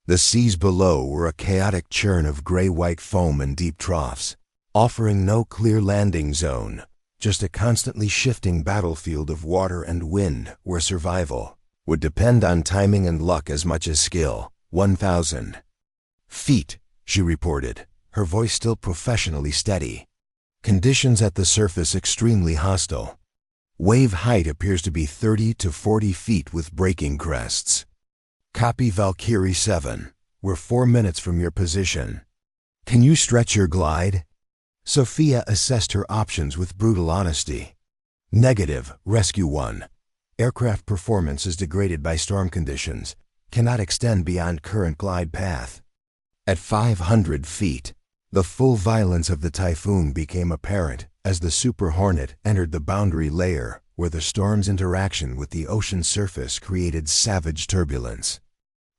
The seas below were a chaotic churn of gray-white foam and deep troughs, offering no clear landing zone, just a constantly shifting battlefield of water and wind where survival would depend on timing and luck as much as skill. 1,000 feet, she reported, her voice still professionally steady. Conditions at the surface extremely hostile. Wave height appears to be 30 to 40 feet with breaking crests. Copy Valkyrie 7. We're 4 minutes from your position. Can you stretch your glide? Sophia assessed her options with brutal honesty. Negative, Rescue 1. Aircraft performance is degraded by storm conditions, cannot extend beyond current glide path. At 500 feet, the full violence of the typhoon became apparent as the Super Hornet entered the boundary layer where the storm's interaction with the ocean surface created savage turbulence.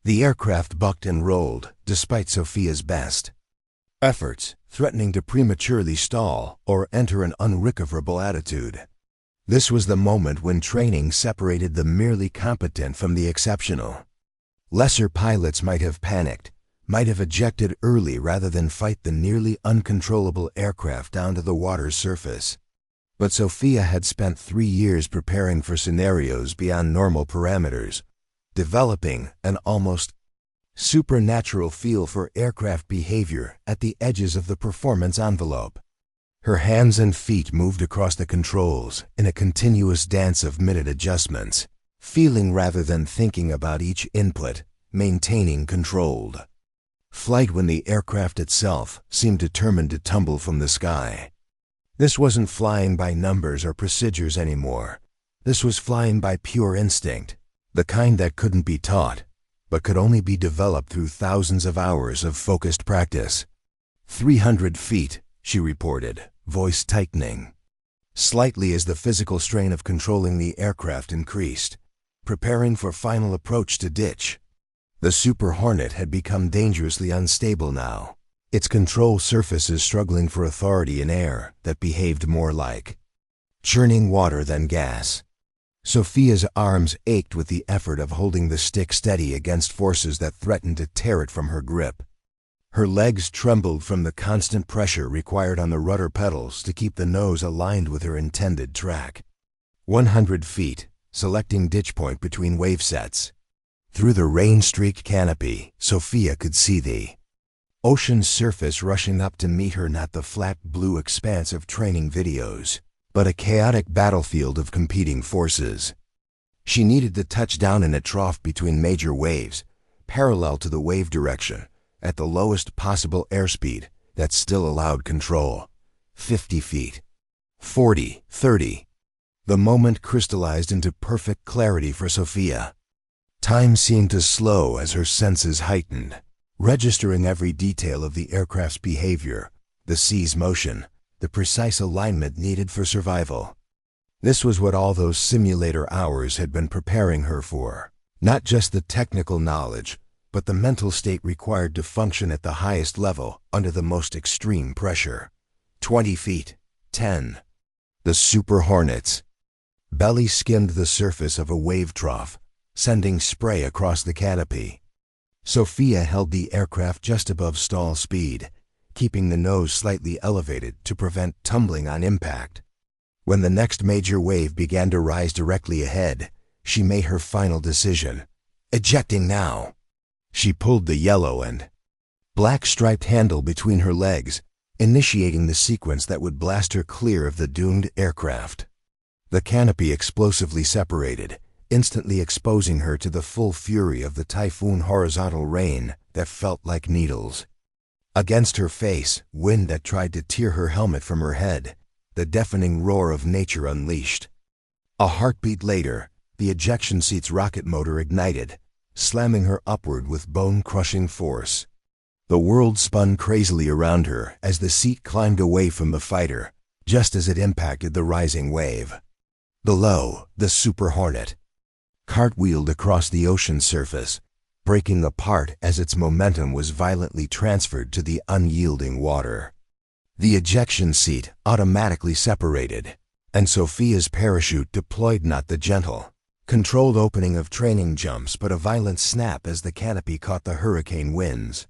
The aircraft bucked and rolled despite Sophia's best efforts, threatening to prematurely stall or enter an unrecoverable attitude. This was the moment when training separated the merely competent from the exceptional. Lesser pilots might have panicked, might have ejected early rather than fight the nearly uncontrollable aircraft down to the water's surface. But Sophia had spent 3 years preparing for scenarios beyond normal parameters, developing an almost supernatural feel for aircraft behavior at the edges of the performance envelope. Her hands and feet moved across the controls in a continuous dance of minute adjustments, feeling rather than thinking about each input, maintaining controlled flight when the aircraft itself seemed determined to tumble from the sky. This wasn't flying by numbers or procedures anymore. This was flying by pure instinct, the kind that couldn't be taught, but could only be developed through thousands of hours of focused practice. 300 feet, she reported, voice tightening slightly as the physical strain of controlling the aircraft increased, preparing for final approach to ditch. The Super Hornet had become dangerously unstable now, its control surfaces struggling for authority in air that behaved more like churning water than gas. Sophia's arms ached with the effort of holding the stick steady against forces that threatened to tear it from her grip. Her legs trembled from the constant pressure required on the rudder pedals to keep the nose aligned with her intended track. 100 feet, selecting ditch point between wave sets. Through the rain-streaked canopy, Sophia could see the ocean's surface rushing up to meet her, not the flat blue expanse of training videos, but a chaotic battlefield of competing forces. She needed to touch down in a trough between major waves, parallel to the wave direction, at the lowest possible airspeed that still allowed control. 50 feet. 40, 30. The moment crystallized into perfect clarity for Sophia. Time seemed to slow as her senses heightened, registering every detail of the aircraft's behavior, the sea's motion, the precise alignment needed for survival. This was what all those simulator hours had been preparing her for. Not just the technical knowledge, but the mental state required to function at the highest level under the most extreme pressure. 20 feet. 10. The Super Hornets. Belly skimmed the surface of a wave trough, sending spray across the canopy. Sophia held the aircraft just above stall speed, keeping the nose slightly elevated to prevent tumbling on impact. When the next major wave began to rise directly ahead, she made her final decision. Ejecting now. She pulled the yellow and black striped handle between her legs, initiating the sequence that would blast her clear of the doomed aircraft. The canopy explosively separated, instantly exposing her to the full fury of the typhoon horizontal rain that felt like needles. Against her face, wind that tried to tear her helmet from her head, the deafening roar of nature unleashed. A heartbeat later, the ejection seat's rocket motor ignited, slamming her upward with bone-crushing force. The world spun crazily around her as the seat climbed away from the fighter, just as it impacted the rising wave. Below, the Super Hornet cartwheeled across the ocean surface, breaking apart as its momentum was violently transferred to the unyielding water. The ejection seat automatically separated, and Sophia's parachute deployed not the gentle, controlled opening of training jumps but a violent snap as the canopy caught the hurricane winds.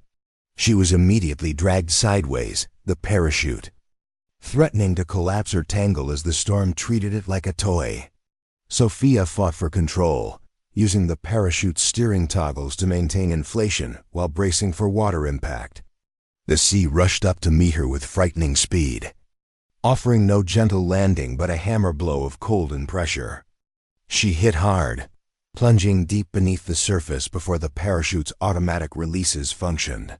She was immediately dragged sideways, the parachute threatening to collapse or tangle as the storm treated it like a toy. Sophia fought for control, using the parachute's steering toggles to maintain inflation while bracing for water impact. The sea rushed up to meet her with frightening speed, offering no gentle landing but a hammer blow of cold and pressure. She hit hard, plunging deep beneath the surface before the parachute's automatic releases functioned.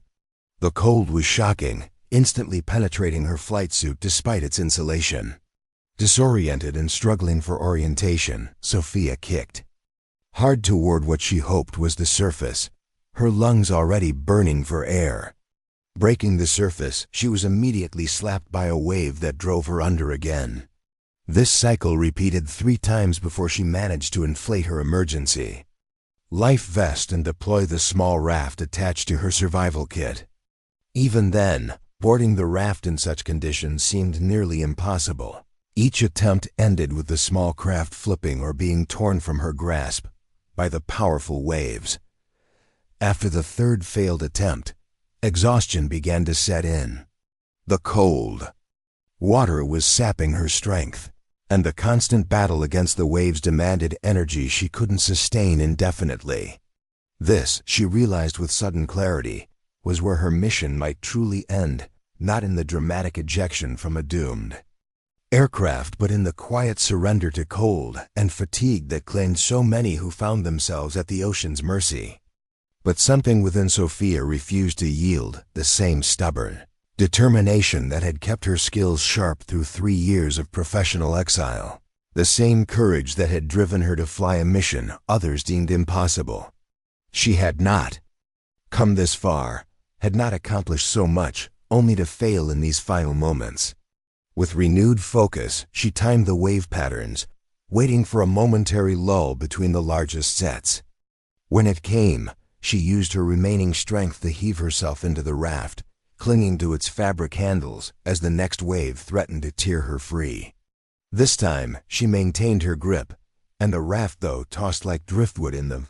The cold was shocking, instantly penetrating her flight suit despite its insulation. Disoriented and struggling for orientation, Sophia kicked hard toward what she hoped was the surface, her lungs already burning for air. Breaking the surface, she was immediately slapped by a wave that drove her under again. This cycle repeated 3 times before she managed to inflate her emergency life vest and deploy the small raft attached to her survival kit. Even then, boarding the raft in such conditions seemed nearly impossible. Each attempt ended with the small craft flipping or being torn from her grasp by the powerful waves. After the 3rd failed attempt, exhaustion began to set in. The cold water was sapping her strength, and the constant battle against the waves demanded energy she couldn't sustain indefinitely. This, she realized with sudden clarity, was where her mission might truly end, not in the dramatic ejection from a doomed aircraft, but in the quiet surrender to cold and fatigue that claimed so many who found themselves at the ocean's mercy. But something within Sophia refused to yield, the same stubborn determination that had kept her skills sharp through 3 years of professional exile, the same courage that had driven her to fly a mission others deemed impossible. She had not come this far, had not accomplished so much, only to fail in these final moments. With renewed focus, she timed the wave patterns, waiting for a momentary lull between the largest sets. When it came, she used her remaining strength to heave herself into the raft, clinging to its fabric handles as the next wave threatened to tear her free. This time, she maintained her grip, and the raft, though tossed like driftwood in the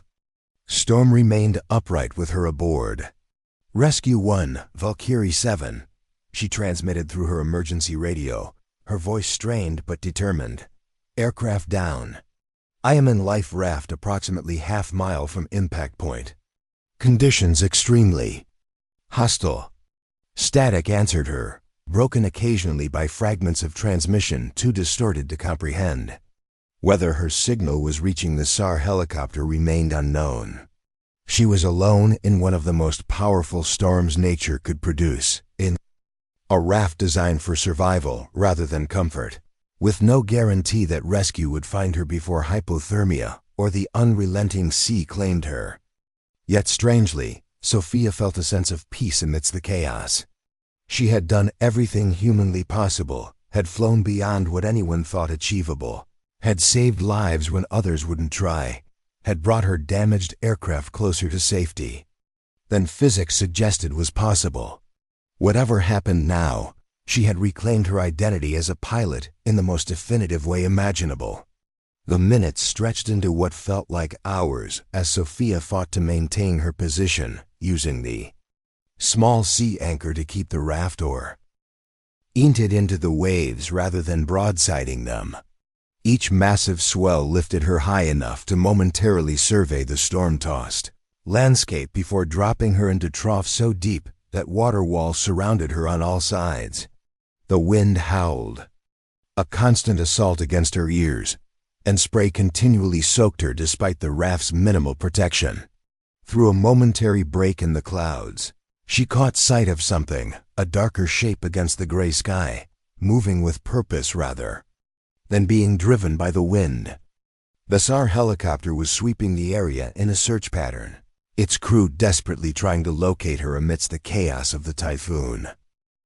storm, remained upright with her aboard. Rescue 1, Valkyrie 7, she transmitted through her emergency radio, her voice strained but determined. Aircraft down. I am in life raft approximately half-mile from impact point. Conditions extremely hostile. Static answered her, broken occasionally by fragments of transmission too distorted to comprehend. Whether her signal was reaching the SAR helicopter remained unknown. She was alone in one of the most powerful storms nature could produce, in a raft designed for survival rather than comfort, with no guarantee that rescue would find her before hypothermia or the unrelenting sea claimed her. Yet strangely, Sophia felt a sense of peace amidst the chaos. She had done everything humanly possible, had flown beyond what anyone thought achievable, had saved lives when others wouldn't try, had brought her damaged aircraft closer to safety than physics suggested was possible. Whatever happened now, she had reclaimed her identity as a pilot in the most definitive way imaginable. The minutes stretched into what felt like hours as Sophia fought to maintain her position, using the small sea anchor to keep the raft oriented into the waves rather than broadsiding them. Each massive swell lifted her high enough to momentarily survey the storm-tossed landscape before dropping her into troughs so deep that water walls surrounded her on all sides. The wind howled, a constant assault against her ears, and spray continually soaked her despite the raft's minimal protection. Through a momentary break in the clouds, she caught sight of something, a darker shape against the gray sky, moving with purpose rather than being driven by the wind. The SAR helicopter was sweeping the area in a search pattern, its crew desperately trying to locate her amidst the chaos of the typhoon.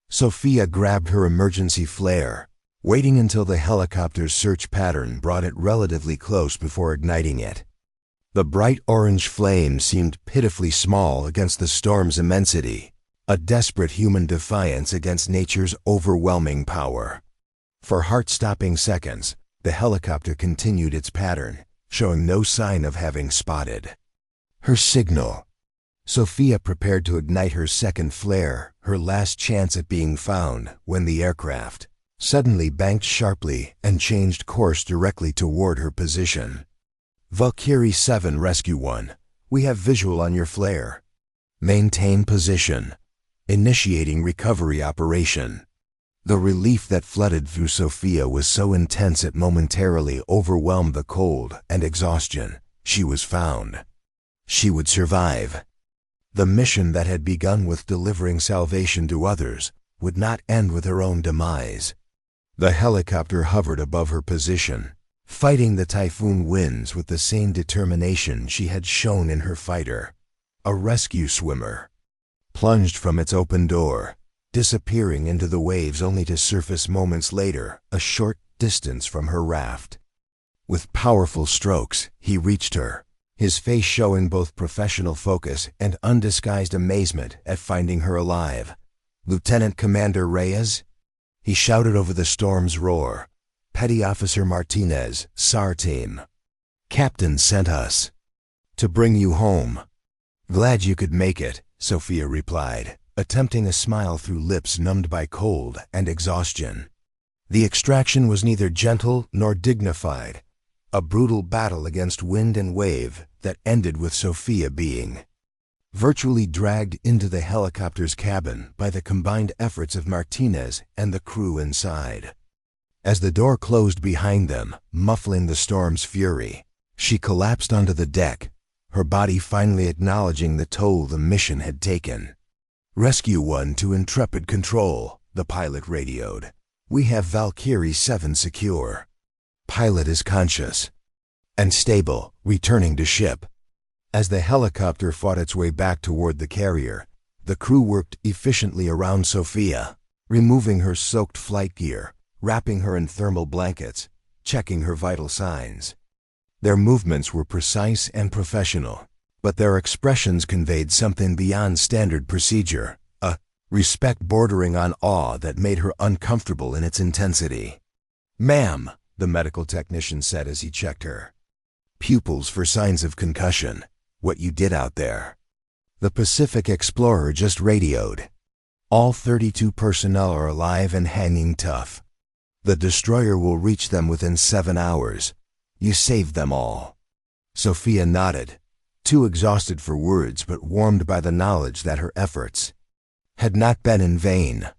Sophia grabbed her emergency flare, waiting until the helicopter's search pattern brought it relatively close before igniting it. The bright orange flame seemed pitifully small against the storm's immensity, a desperate human defiance against nature's overwhelming power. For heart-stopping seconds, the helicopter continued its pattern, showing no sign of having spotted her signal. Sophia prepared to ignite her second flare, her last chance at being found, when the aircraft suddenly banked sharply and changed course directly toward her position. Valkyrie 7 Rescue 1, we have visual on your flare. Maintain position. Initiating recovery operation. The relief that flooded through Sophia was so intense it momentarily overwhelmed the cold and exhaustion. She was found. She would survive. The mission that had begun with delivering salvation to others would not end with her own demise. The helicopter hovered above her position, fighting the typhoon winds with the same determination she had shown in her fighter. A rescue swimmer plunged from its open door, disappearing into the waves only to surface moments later, a short distance from her raft. With powerful strokes, he reached her, his face showing both professional focus and undisguised amazement at finding her alive. "Lieutenant Commander Reyes?" he shouted over the storm's roar. "Petty Officer Martinez, SAR team. Captain sent us to bring you home." "Glad you could make it," Sophia replied, attempting a smile through lips numbed by cold and exhaustion. The extraction was neither gentle nor dignified, a brutal battle against wind and wave that ended with Sophia being virtually dragged into the helicopter's cabin by the combined efforts of Martinez and the crew inside. As the door closed behind them, muffling the storm's fury, she collapsed onto the deck, her body finally acknowledging the toll the mission had taken. "Rescue 1 to Intrepid Control," the pilot radioed. "We have Valkyrie 7 secure. Pilot is conscious and stable, returning to ship." As the helicopter fought its way back toward the carrier, the crew worked efficiently around Sophia, removing her soaked flight gear, wrapping her in thermal blankets, checking her vital signs. Their movements were precise and professional, but their expressions conveyed something beyond standard procedure, a respect bordering on awe that made her uncomfortable in its intensity. "Ma'am," the medical technician said as he checked her. "Pupils for signs of concussion. What you did out there." The Pacific Explorer just radioed. "All 32 personnel are alive and hanging tough. The destroyer will reach them within 7 hours. You saved them all." Sophia nodded, too exhausted for words but warmed by the knowledge that her efforts had not been in vain.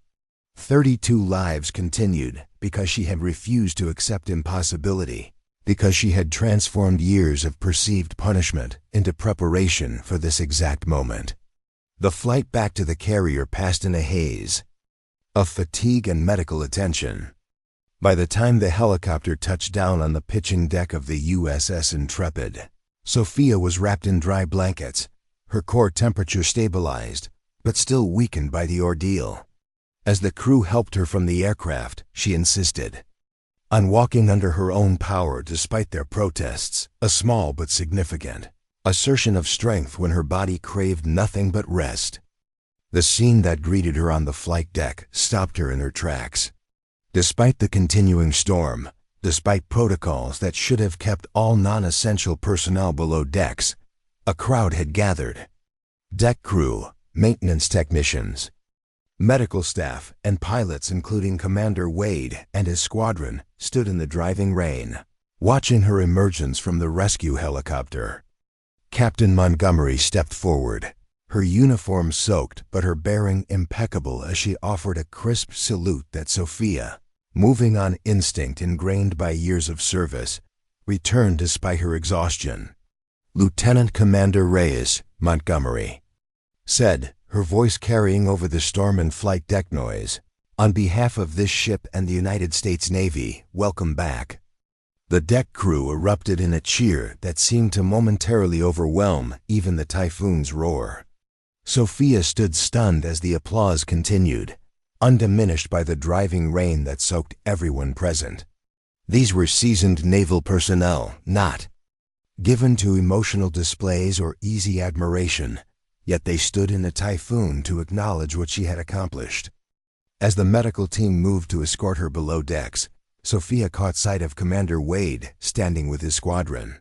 32 lives continued because she had refused to accept impossibility, because she had transformed years of perceived punishment into preparation for this exact moment. The flight back to the carrier passed in a haze of fatigue and medical attention. By the time the helicopter touched down on the pitching deck of the USS Intrepid, Sophia was wrapped in dry blankets, her core temperature stabilized, but still weakened by the ordeal. As the crew helped her from the aircraft, she insisted on walking under her own power despite their protests, a small but significant assertion of strength when her body craved nothing but rest. The scene that greeted her on the flight deck stopped her in her tracks. Despite the continuing storm, despite protocols that should have kept all non-essential personnel below decks, a crowd had gathered. Deck crew, maintenance technicians, medical staff, and pilots including Commander Wade and his squadron stood in the driving rain, watching her emergence from the rescue helicopter. Captain Montgomery stepped forward, her uniform soaked but her bearing impeccable as she offered a crisp salute that Sophia, moving on instinct ingrained by years of service, returned despite her exhaustion. "Lieutenant Commander Reyes," Montgomery said, her voice carrying over the storm and flight deck noise, "on behalf of this ship and the United States Navy, welcome back." The deck crew erupted in a cheer that seemed to momentarily overwhelm even the typhoon's roar. Sophia stood stunned as the applause continued, undiminished by the driving rain that soaked everyone present. These were seasoned naval personnel, not given to emotional displays or easy admiration, yet they stood in a typhoon to acknowledge what she had accomplished. As the medical team moved to escort her below decks, Sophia caught sight of Commander Wade standing with his squadron.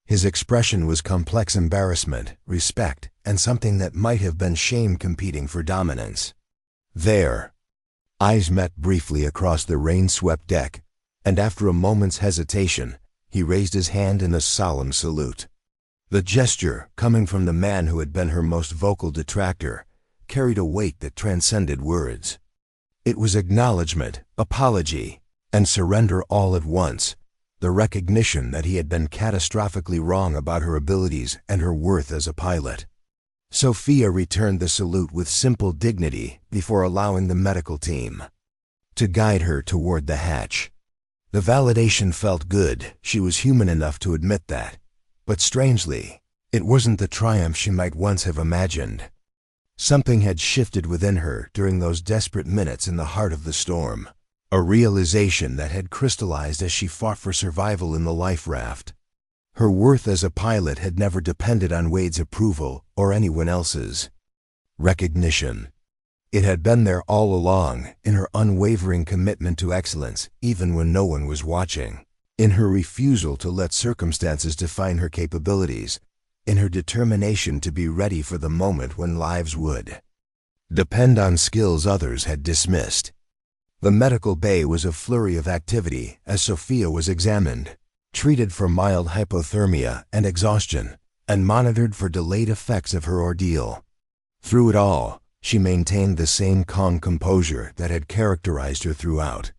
His expression was complex embarrassment, respect, and something that might have been shame competing for dominance. Their eyes met briefly across the rain-swept deck, and after a moment's hesitation, he raised his hand in a solemn salute. The gesture, coming from the man who had been her most vocal detractor, carried a weight that transcended words. It was acknowledgement, apology, and surrender all at once, the recognition that he had been catastrophically wrong about her abilities and her worth as a pilot. Sophia returned the salute with simple dignity before allowing the medical team to guide her toward the hatch. The validation felt good, she was human enough to admit that. But strangely, it wasn't the triumph she might once have imagined. Something had shifted within her during those desperate minutes in the heart of the storm, a realization that had crystallized as she fought for survival in the life raft. Her worth as a pilot had never depended on Wade's approval or anyone else's recognition. It had been there all along, in her unwavering commitment to excellence, even when no one was watching, in her refusal to let circumstances define her capabilities, in her determination to be ready for the moment when lives would depend on skills others had dismissed. The medical bay was a flurry of activity as Sophia was examined, treated for mild hypothermia and exhaustion, and monitored for delayed effects of her ordeal. Through it all, she maintained the same calm composure that had characterized her throughout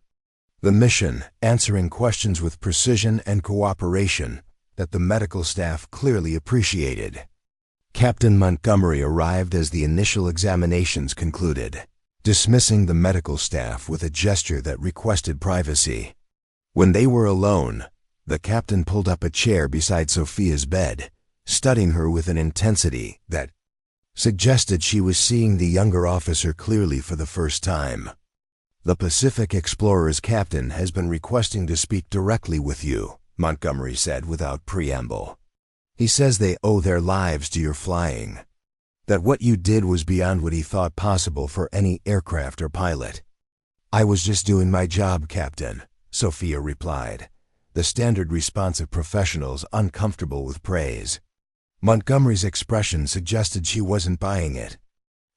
the mission, answering questions with precision and cooperation that the medical staff clearly appreciated. Captain Montgomery arrived as the initial examinations concluded, dismissing the medical staff with a gesture that requested privacy. When they were alone, the captain pulled up a chair beside Sophia's bed, studying her with an intensity that suggested she was seeing the younger officer clearly for the first time. "The Pacific Explorer's captain has been requesting to speak directly with you," Montgomery said without preamble. "He says they owe their lives to your flying, that what you did was beyond what he thought possible for any aircraft or pilot." "I was just doing my job, Captain," Sophia replied, the standard response of professionals uncomfortable with praise. Montgomery's expression suggested she wasn't buying it.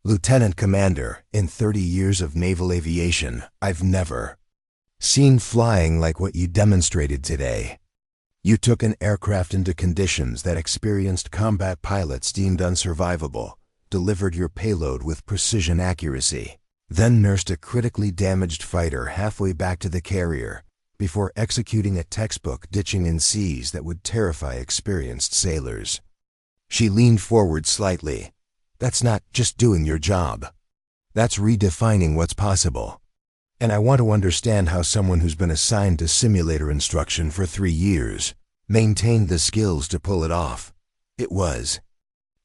"Lieutenant Commander, in 30 years of naval aviation, I've never seen flying like what you demonstrated today. You took an aircraft into conditions that experienced combat pilots deemed unsurvivable, delivered your payload with precision accuracy, then nursed a critically damaged fighter halfway back to the carrier, before executing a textbook ditching in seas that would terrify experienced sailors." She leaned forward slightly. "That's not just doing your job. That's redefining what's possible. And I want to understand how someone who's been assigned to simulator instruction for 3 years maintained the skills to pull it off. It was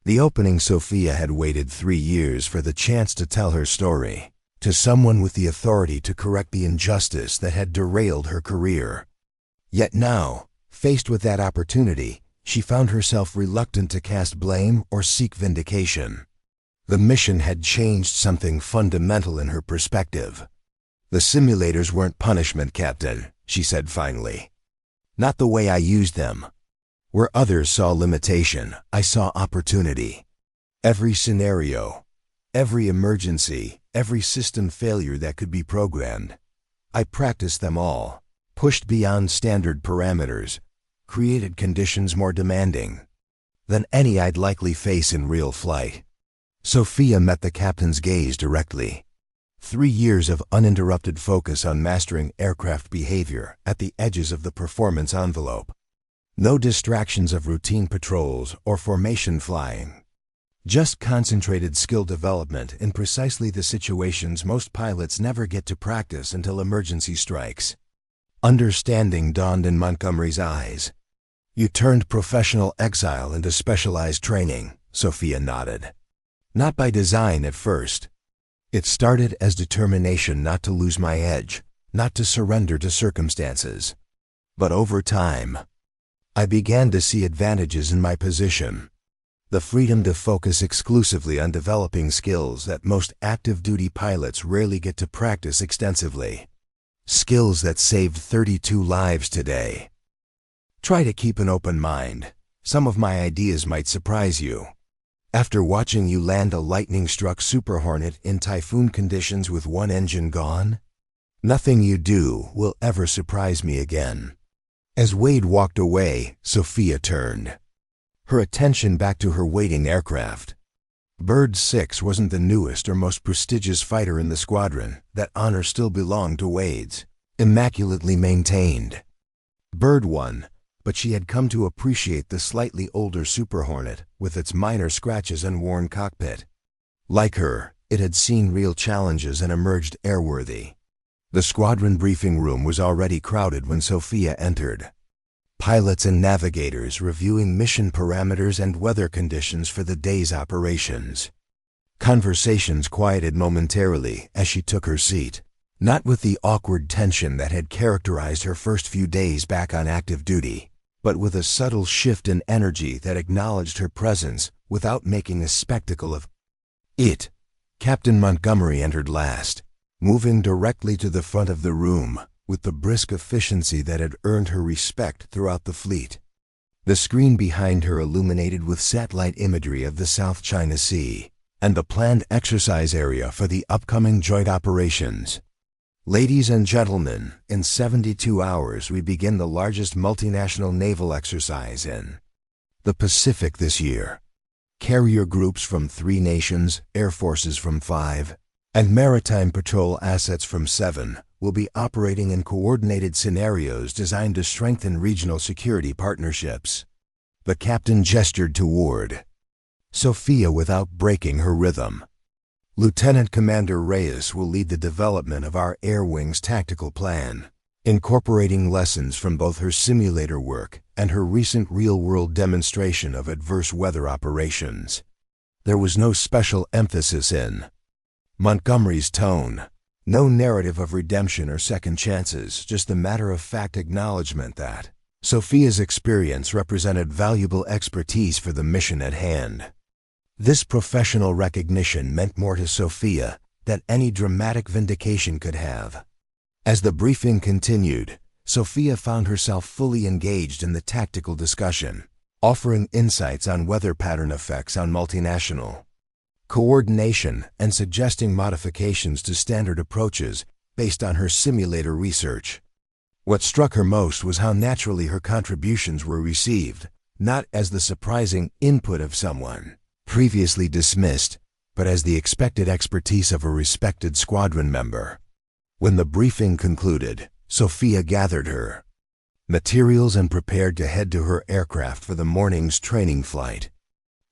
the opening. Sophia had waited 3 years for the chance to tell her story to someone with the authority to correct the injustice that had derailed her career. Yet now, faced with that opportunity, she found herself reluctant to cast blame or seek vindication. The mission had changed something fundamental in her perspective. "The simulators weren't punishment, Captain," she said finally. "Not the way I used them. Where others saw limitation, I saw opportunity. Every scenario, every emergency, every system failure that could be programmed, I practiced them all, pushed beyond standard parameters, created conditions more demanding than any I'd likely face in real flight." Sophia met the captain's gaze directly. 3 years of uninterrupted focus on mastering aircraft behavior at the edges of the performance envelope. No distractions of routine patrols or formation flying. Just concentrated skill development in precisely the situations most pilots never get to practice until emergency strikes. Understanding dawned in Montgomery's eyes. "You turned professional exile into specialized training," Sophia nodded. "Not by design at first. It started as determination not to lose my edge, not to surrender to circumstances. But over time, I began to see advantages in my position. The freedom to focus exclusively on developing skills that most active-duty pilots rarely get to practice extensively. Skills that saved 32 lives today. Try to keep an open mind. Some of my ideas might surprise you. After watching you land a lightning-struck Super Hornet in typhoon conditions with one engine gone, nothing you do will ever surprise me again." As Wade walked away, Sophia turned, her attention back to her waiting aircraft. Bird 6 wasn't the newest or most prestigious fighter in the squadron. That honor still belonged to Wade's, immaculately maintained. Bird 1, but she had come to appreciate the slightly older Super Hornet with its minor scratches and worn cockpit. Like her, it had seen real challenges and emerged airworthy. The squadron briefing room was already crowded when Sophia entered. Pilots and navigators reviewing mission parameters and weather conditions for the day's operations. Conversations quieted momentarily as she took her seat, not with the awkward tension that had characterized her first few days back on active duty, but with a subtle shift in energy that acknowledged her presence without making a spectacle of it. Captain Montgomery entered last, moving directly to the front of the room with the brisk efficiency that had earned her respect throughout the fleet. The screen behind her illuminated with satellite imagery of the South China Sea and the planned exercise area for the upcoming joint operations. "Ladies and gentlemen, in 72 hours we begin the largest multinational naval exercise in the Pacific this year. Carrier groups from 3 nations, air forces from 5, and maritime patrol assets from 7 will be operating in coordinated scenarios designed to strengthen regional security partnerships." The captain gestured toward Sophia without breaking her rhythm. "Lieutenant Commander Reyes will lead the development of our Air Wing's tactical plan, incorporating lessons from both her simulator work and her recent real-world demonstration of adverse weather operations." There was no special emphasis in Montgomery's tone, no narrative of redemption or second chances, just a matter-of-fact acknowledgement that Sophia's experience represented valuable expertise for the mission at hand. This professional recognition meant more to Sophia than any dramatic vindication could have. As the briefing continued, Sophia found herself fully engaged in the tactical discussion, offering insights on weather pattern effects on multinational coordination and suggesting modifications to standard approaches based on her simulator research. What struck her most was how naturally her contributions were received, not as the surprising input of someone previously dismissed, but as the expected expertise of a respected squadron member. When the briefing concluded, Sophia gathered her materials and prepared to head to her aircraft for the morning's training flight.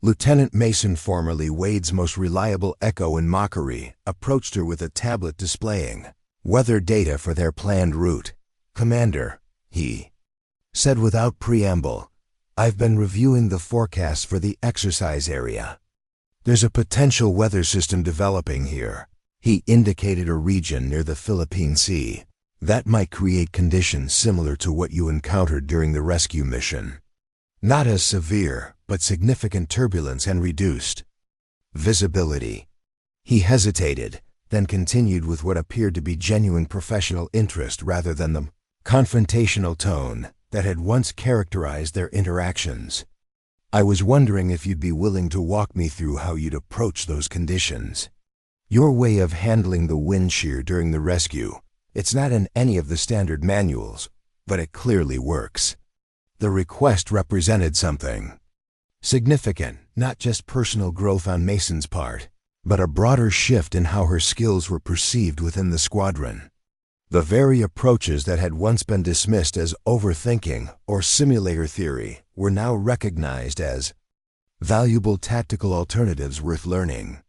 Lieutenant Mason, formerly Wade's most reliable echo in mockery, approached her with a tablet displaying weather data for their planned route. Commander, he said without preamble, I've been reviewing the forecast for the exercise area. There's a potential weather system developing here. He indicated a region near the Philippine Sea that might create conditions similar to what you encountered during the rescue mission. Not as severe, but significant turbulence and reduced visibility. He hesitated, then continued with what appeared to be genuine professional interest rather than the confrontational tone that had once characterized their interactions. I was wondering if you'd be willing to walk me through how you'd approach those conditions. Your way of handling the wind shear during the rescue, it's not in any of the standard manuals, but it clearly works. The request represented something significant, not just personal growth on Mason's part, but a broader shift in how her skills were perceived within the squadron. The very approaches that had once been dismissed as overthinking or simulator theory were now recognized as valuable tactical alternatives worth learning.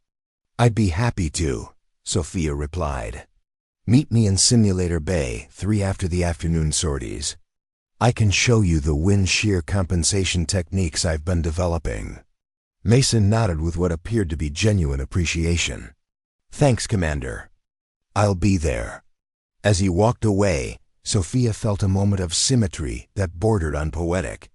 I'd be happy to, Sophia replied. Meet me in Simulator Bay 3 after the afternoon sorties. I can show you the wind shear compensation techniques I've been developing. Mason nodded with what appeared to be genuine appreciation. Thanks, Commander. I'll be there. As he walked away, Sophia felt a moment of symmetry that bordered on poetic.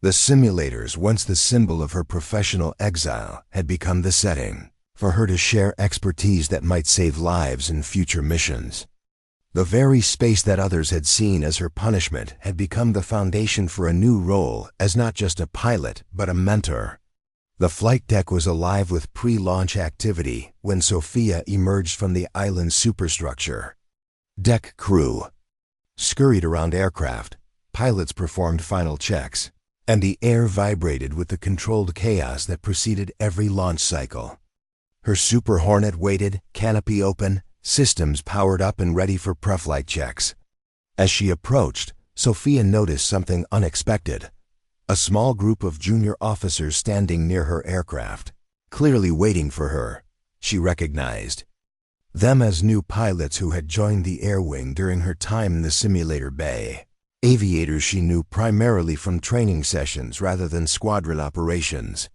The simulators, once the symbol of her professional exile, had become the setting for her to share expertise that might save lives in future missions. The very space that others had seen as her punishment had become the foundation for a new role as not just a pilot, but a mentor. The flight deck was alive with pre-launch activity when Sophia emerged from the island's superstructure. Deck crew scurried around aircraft, pilots performed final checks, and the air vibrated with the controlled chaos that preceded every launch cycle. Her Super Hornet waited, canopy open, systems powered up and ready for pre-flight checks. As she approached, Sophia noticed something unexpected. A small group of junior officers standing near her aircraft, clearly waiting for her. She recognized them as new pilots who had joined the air wing during her time in the simulator bay. Aviators she knew primarily from training sessions rather than squadron operations.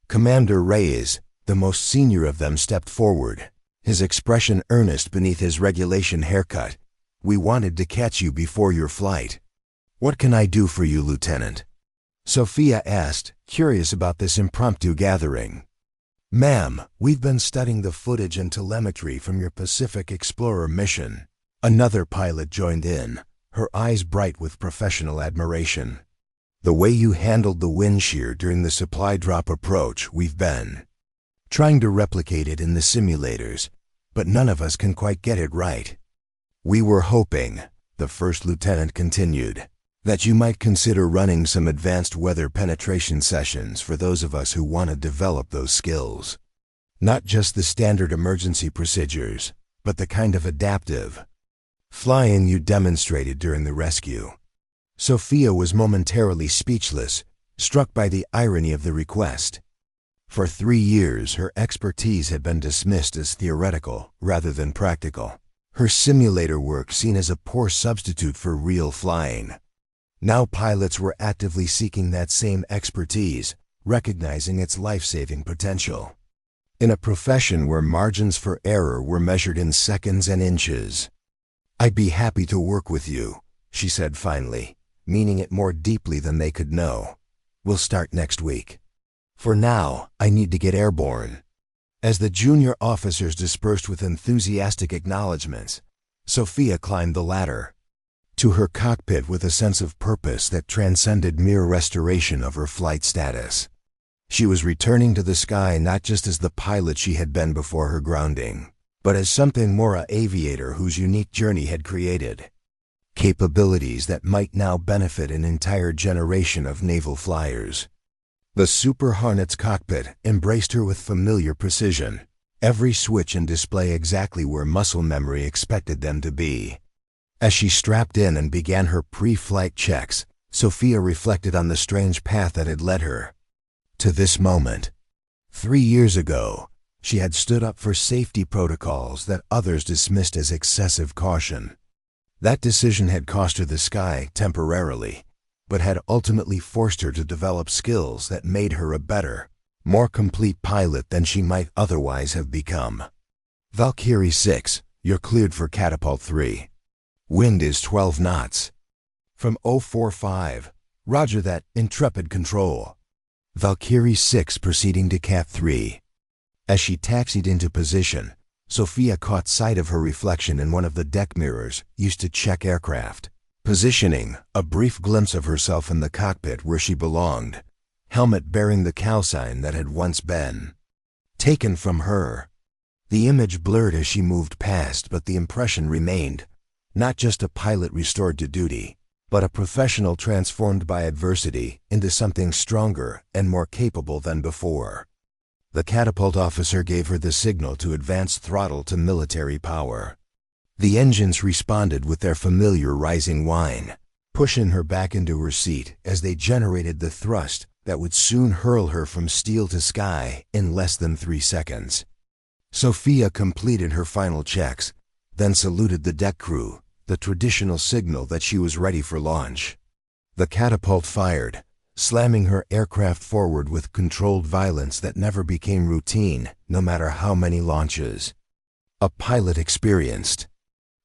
Commander Reyes, the most senior of them, stepped forward, his expression earnest beneath his regulation haircut. We wanted to catch you before your flight. What can I do for you, Lieutenant? Sophia asked, curious about this impromptu gathering. Ma'am, we've been studying the footage and telemetry from your Pacific Explorer mission. Another pilot joined in, her eyes bright with professional admiration. The way you handled the wind shear during the supply drop approach, we've been trying to replicate it in the simulators, but none of us can quite get it right. We were hoping, the first lieutenant continued, that you might consider running some advanced weather penetration sessions for those of us who want to develop those skills. Not just the standard emergency procedures, but the kind of adaptive flying you demonstrated during the rescue. Sophia was momentarily speechless, struck by the irony of the request. For 3 years, her expertise had been dismissed as theoretical rather than practical. Her simulator work seen as a poor substitute for real flying. Now pilots were actively seeking that same expertise, recognizing its life-saving potential. In a profession where margins for error were measured in seconds and inches. I'd be happy to work with you, she said finally, meaning it more deeply than they could know. We'll start next week. For now, I need to get airborne. As the junior officers dispersed with enthusiastic acknowledgments, Sophia climbed the ladder to her cockpit with a sense of purpose that transcended mere restoration of her flight status. She was returning to the sky not just as the pilot she had been before her grounding, but as something more, an aviator whose unique journey had created capabilities that might now benefit an entire generation of naval flyers. The Super Hornets cockpit embraced her with familiar precision, every switch and display exactly where muscle memory expected them to be. As she strapped in and began her pre-flight checks, Sophia reflected on the strange path that had led her to this moment. 3 years ago, She had stood up for safety protocols that others dismissed as excessive caution. That decision had cost her the sky temporarily, but had ultimately forced her to develop skills that made her a better, more complete pilot than she might otherwise have become. Valkyrie 6, you're cleared for Catapult 3. Wind is 12 knots. From 045, roger that, Intrepid Control. Valkyrie 6 proceeding to Cat 3. As she taxied into position, Sophia caught sight of her reflection in one of the deck mirrors used to check aircraft. Positioning, a brief glimpse of herself in the cockpit where she belonged, helmet bearing the cow sign that had once been taken from her. The image blurred as she moved past, but the impression remained. Not just a pilot restored to duty, but a professional transformed by adversity into something stronger and more capable than before. The catapult officer gave her the signal to advance throttle to military power. The engines responded with their familiar rising whine, pushing her back into her seat as they generated the thrust that would soon hurl her from steel to sky in less than 3 seconds. Sophia completed her final checks, then saluted the deck crew, the traditional signal that she was ready for launch. The catapult fired, slamming her aircraft forward with controlled violence that never became routine, no matter how many launches a pilot experienced.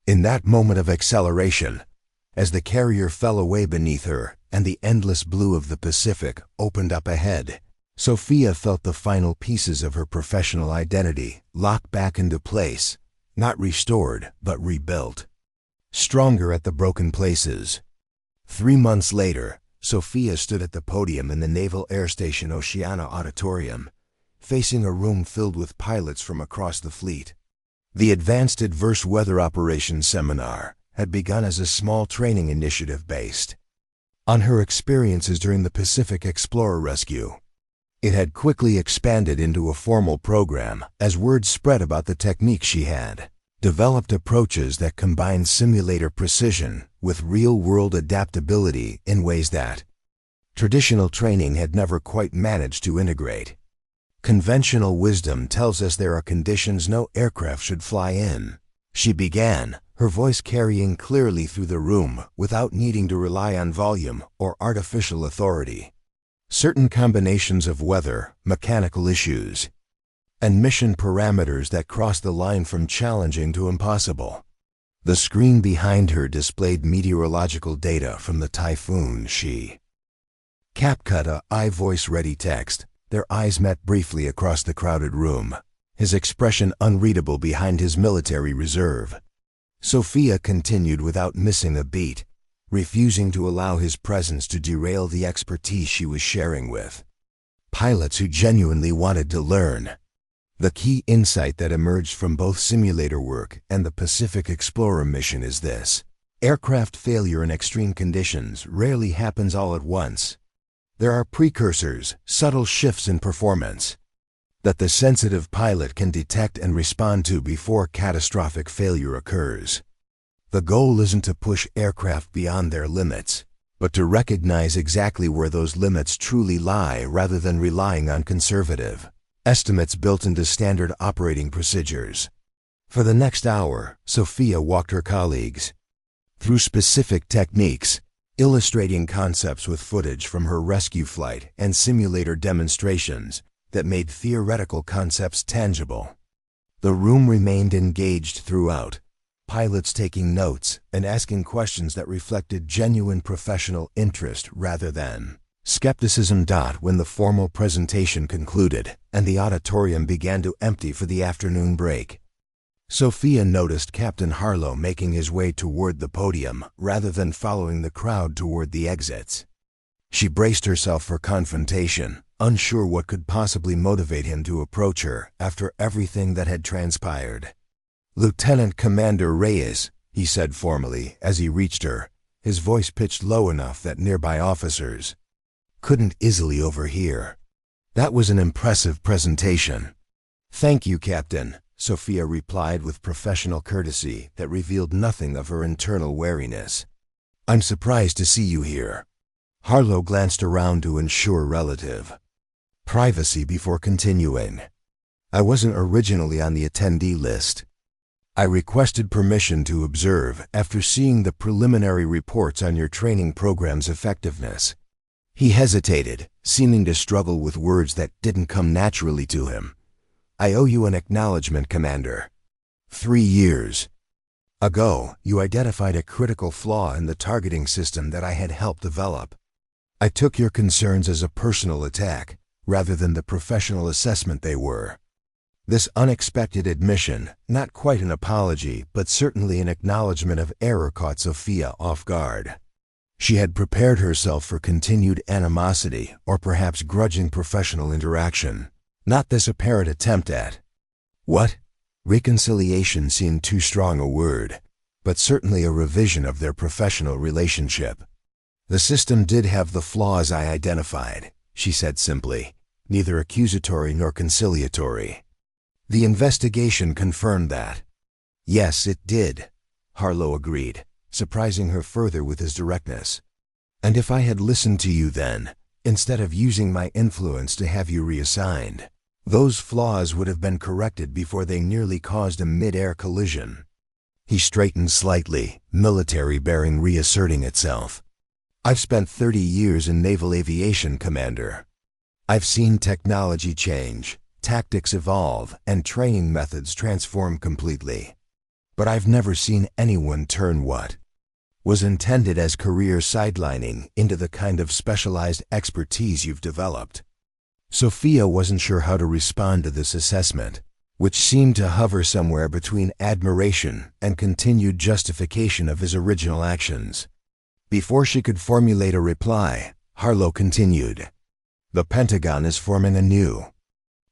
In that moment of acceleration, as the carrier fell away beneath her and the endless blue of the Pacific opened up ahead, Sophia felt the final pieces of her professional identity lock back into place, not restored, but rebuilt. Stronger at the broken places. 3 months later, Sophia stood at the podium in the Naval Air Station Oceana Auditorium, facing a room filled with pilots from across the fleet. The Advanced Adverse Weather Operations Seminar had begun as a small training initiative based on her experiences during the Pacific Explorer rescue. It had quickly expanded into a formal program as word spread about the techniques she had developed, approaches that combined simulator precision with real-world adaptability in ways that traditional training had never quite managed to integrate. Conventional wisdom tells us there are conditions no aircraft should fly in. She began, her voice carrying clearly through the room without needing to rely on volume or artificial authority. Certain combinations of weather, mechanical issues, and mission parameters that crossed the line from challenging to impossible. The screen behind her displayed meteorological data from the typhoon she CapCut a I-voice ready text. Their eyes met briefly across the crowded room, his expression unreadable behind his military reserve. Sophia continued without missing a beat, refusing to allow his presence to derail the expertise she was sharing with pilots who genuinely wanted to learn. The key insight that emerged from both simulator work and the Pacific Explorer mission is this: aircraft failure in extreme conditions rarely happens all at once. There are precursors, subtle shifts in performance, that the sensitive pilot can detect and respond to before catastrophic failure occurs. The goal isn't to push aircraft beyond their limits, but to recognize exactly where those limits truly lie rather than relying on conservative estimates built into standard operating procedures. For the next hour, Sophia walked her colleagues through specific techniques, illustrating concepts with footage from her rescue flight and simulator demonstrations that made theoretical concepts tangible. The room remained engaged throughout, pilots taking notes and asking questions that reflected genuine professional interest rather than skepticism. When the formal presentation concluded and the auditorium began to empty for the afternoon break, Sophia noticed Captain Harlow making his way toward the podium rather than following the crowd toward the exits. She braced herself for confrontation, unsure what could possibly motivate him to approach her after everything that had transpired. "Lieutenant Commander Reyes," he said formally as he reached her, his voice pitched low enough that nearby officers couldn't easily overhear. "That was an impressive presentation." "Thank you, Captain," Sophia replied with professional courtesy that revealed nothing of her internal wariness. "I'm surprised to see you here." Harlow glanced around to ensure relative privacy before continuing. I wasn't originally on the attendee list. I requested permission to observe after seeing the preliminary reports on your training program's effectiveness. He hesitated, seeming to struggle with words that didn't come naturally to him. I owe you an acknowledgement, Commander. 3 years ago, you identified a critical flaw in the targeting system that I had helped develop. I took your concerns as a personal attack, rather than the professional assessment they were. This unexpected admission, not quite an apology, but certainly an acknowledgement of error, caught Sophia off guard. She had prepared herself for continued animosity or perhaps grudging professional interaction, not this apparent attempt at what? Reconciliation seemed too strong a word, but certainly a revision of their professional relationship. The system did have the flaws I identified, she said simply, neither accusatory nor conciliatory. The investigation confirmed that. Yes, it did, Harlow agreed, surprising her further with his directness. And if I had listened to you then, instead of using my influence to have you reassigned, those flaws would have been corrected before they nearly caused a mid-air collision. He straightened slightly, military bearing reasserting itself. I've spent 30 years in naval aviation, Commander. I've seen technology change, tactics evolve, and training methods transform completely. But I've never seen anyone turn what was intended as career sidelining into the kind of specialized expertise you've developed. Sophia wasn't sure how to respond to this assessment, which seemed to hover somewhere between admiration and continued justification of his original actions. Before she could formulate a reply, Harlow continued. The Pentagon is forming a new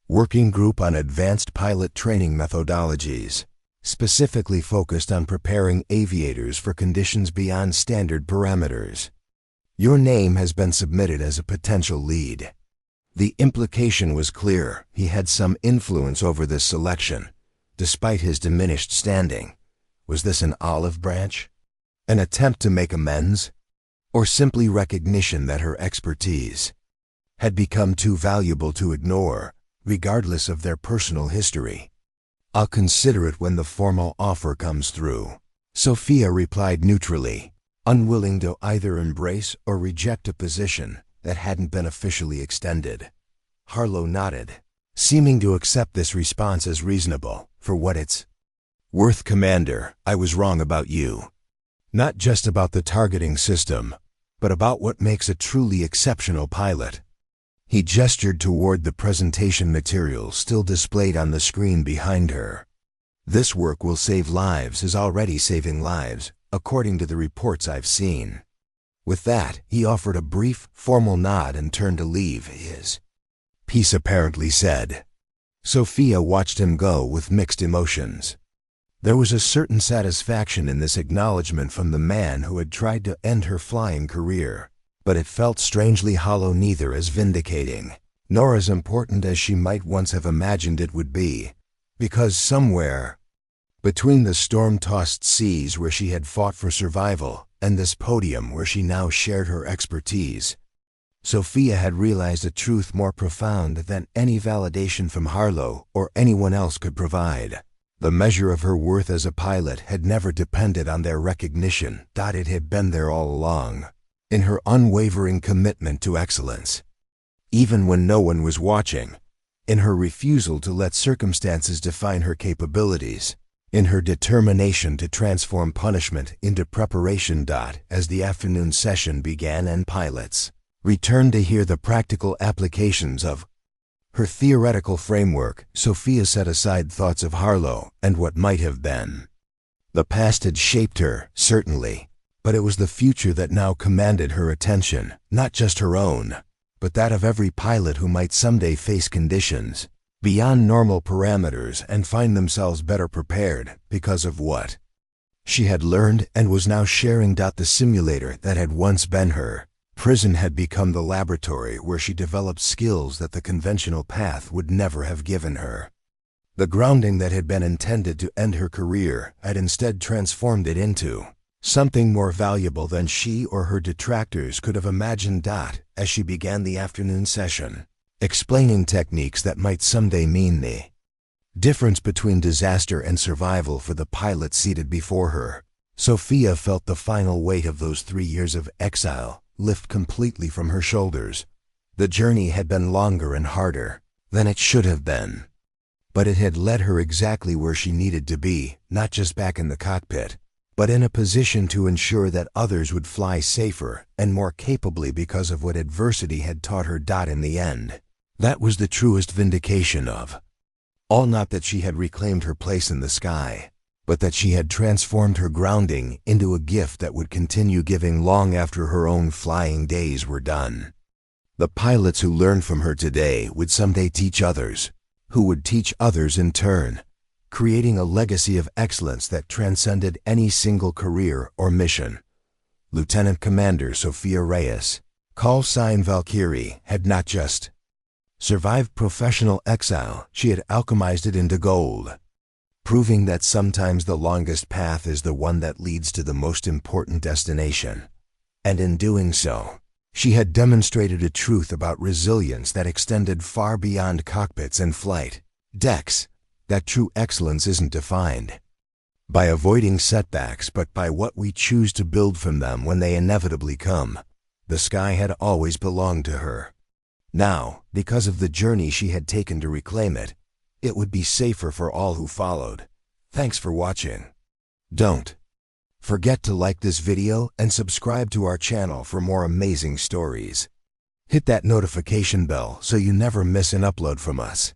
working group on advanced pilot training methodologies, specifically focused on preparing aviators for conditions beyond standard parameters. Your name has been submitted as a potential lead. The implication was clear: he had some influence over this selection, despite his diminished standing. Was this an olive branch? An attempt to make amends? Or simply recognition that her expertise had become too valuable to ignore, regardless of their personal history? I'll consider it when the formal offer comes through, Sophia replied neutrally, unwilling to either embrace or reject a position that hadn't been officially extended. Harlow nodded, seeming to accept this response as reasonable, for what it's worth. Commander, I was wrong about you. Not just about the targeting system, but about what makes a truly exceptional pilot. He gestured toward the presentation material still displayed on the screen behind her. This work will save lives, is already saving lives, according to the reports I've seen. With that, he offered a brief, formal nod and turned to leave. His piece apparently said. Sophia watched him go with mixed emotions. There was a certain satisfaction in this acknowledgement from the man who had tried to end her flying career, but it felt strangely hollow, neither as vindicating, nor as important as she might once have imagined it would be, because somewhere between the storm-tossed seas where she had fought for survival and this podium where she now shared her expertise, Sophia had realized a truth more profound than any validation from Harlow or anyone else could provide. The measure of her worth as a pilot had never depended on their recognition. It had been there all along, in her unwavering commitment to excellence. Even when no one was watching, in her refusal to let circumstances define her capabilities, in her determination to transform punishment into preparation. As the afternoon session began and pilots returned to hear the practical applications of her theoretical framework, Sophia set aside thoughts of Harlow and what might have been. The past had shaped her, certainly, but it was the future that now commanded her attention, not just her own, but that of every pilot who might someday face conditions beyond normal parameters and find themselves better prepared because of what she had learned and was now sharing. The simulator that had once been her prison had become the laboratory where she developed skills that the conventional path would never have given her. The grounding that had been intended to end her career had instead transformed it into something more valuable than she or her detractors could have imagined. As she began the afternoon session, explaining techniques that might someday mean the difference between disaster and survival for the pilot seated before her. Sophia felt the final weight of those 3 years of exile lift completely from her shoulders. The journey had been longer and harder than it should have been, but it had led her exactly where she needed to be, not just back in the cockpit, but in a position to ensure that others would fly safer and more capably because of what adversity had taught her. In the end, that was the truest vindication of all, not that she had reclaimed her place in the sky, but that she had transformed her grounding into a gift that would continue giving long after her own flying days were done. The pilots who learned from her today would someday teach others, who would teach others in turn, creating a legacy of excellence that transcended any single career or mission. Lieutenant Commander Sophia Reyes, call sign Valkyrie, had not just survived professional exile, she had alchemized it into gold, proving that sometimes the longest path is the one that leads to the most important destination. And in doing so, she had demonstrated a truth about resilience that extended far beyond cockpits and flight decks, that true excellence isn't defined by avoiding setbacks but by what we choose to build from them when they inevitably come. The sky had always belonged to her. Now, because of the journey she had taken to reclaim it, it would be safer for all who followed. Thanks for watching. Don't forget to like this video and subscribe to our channel for more amazing stories. Hit that notification bell so you never miss an upload from us.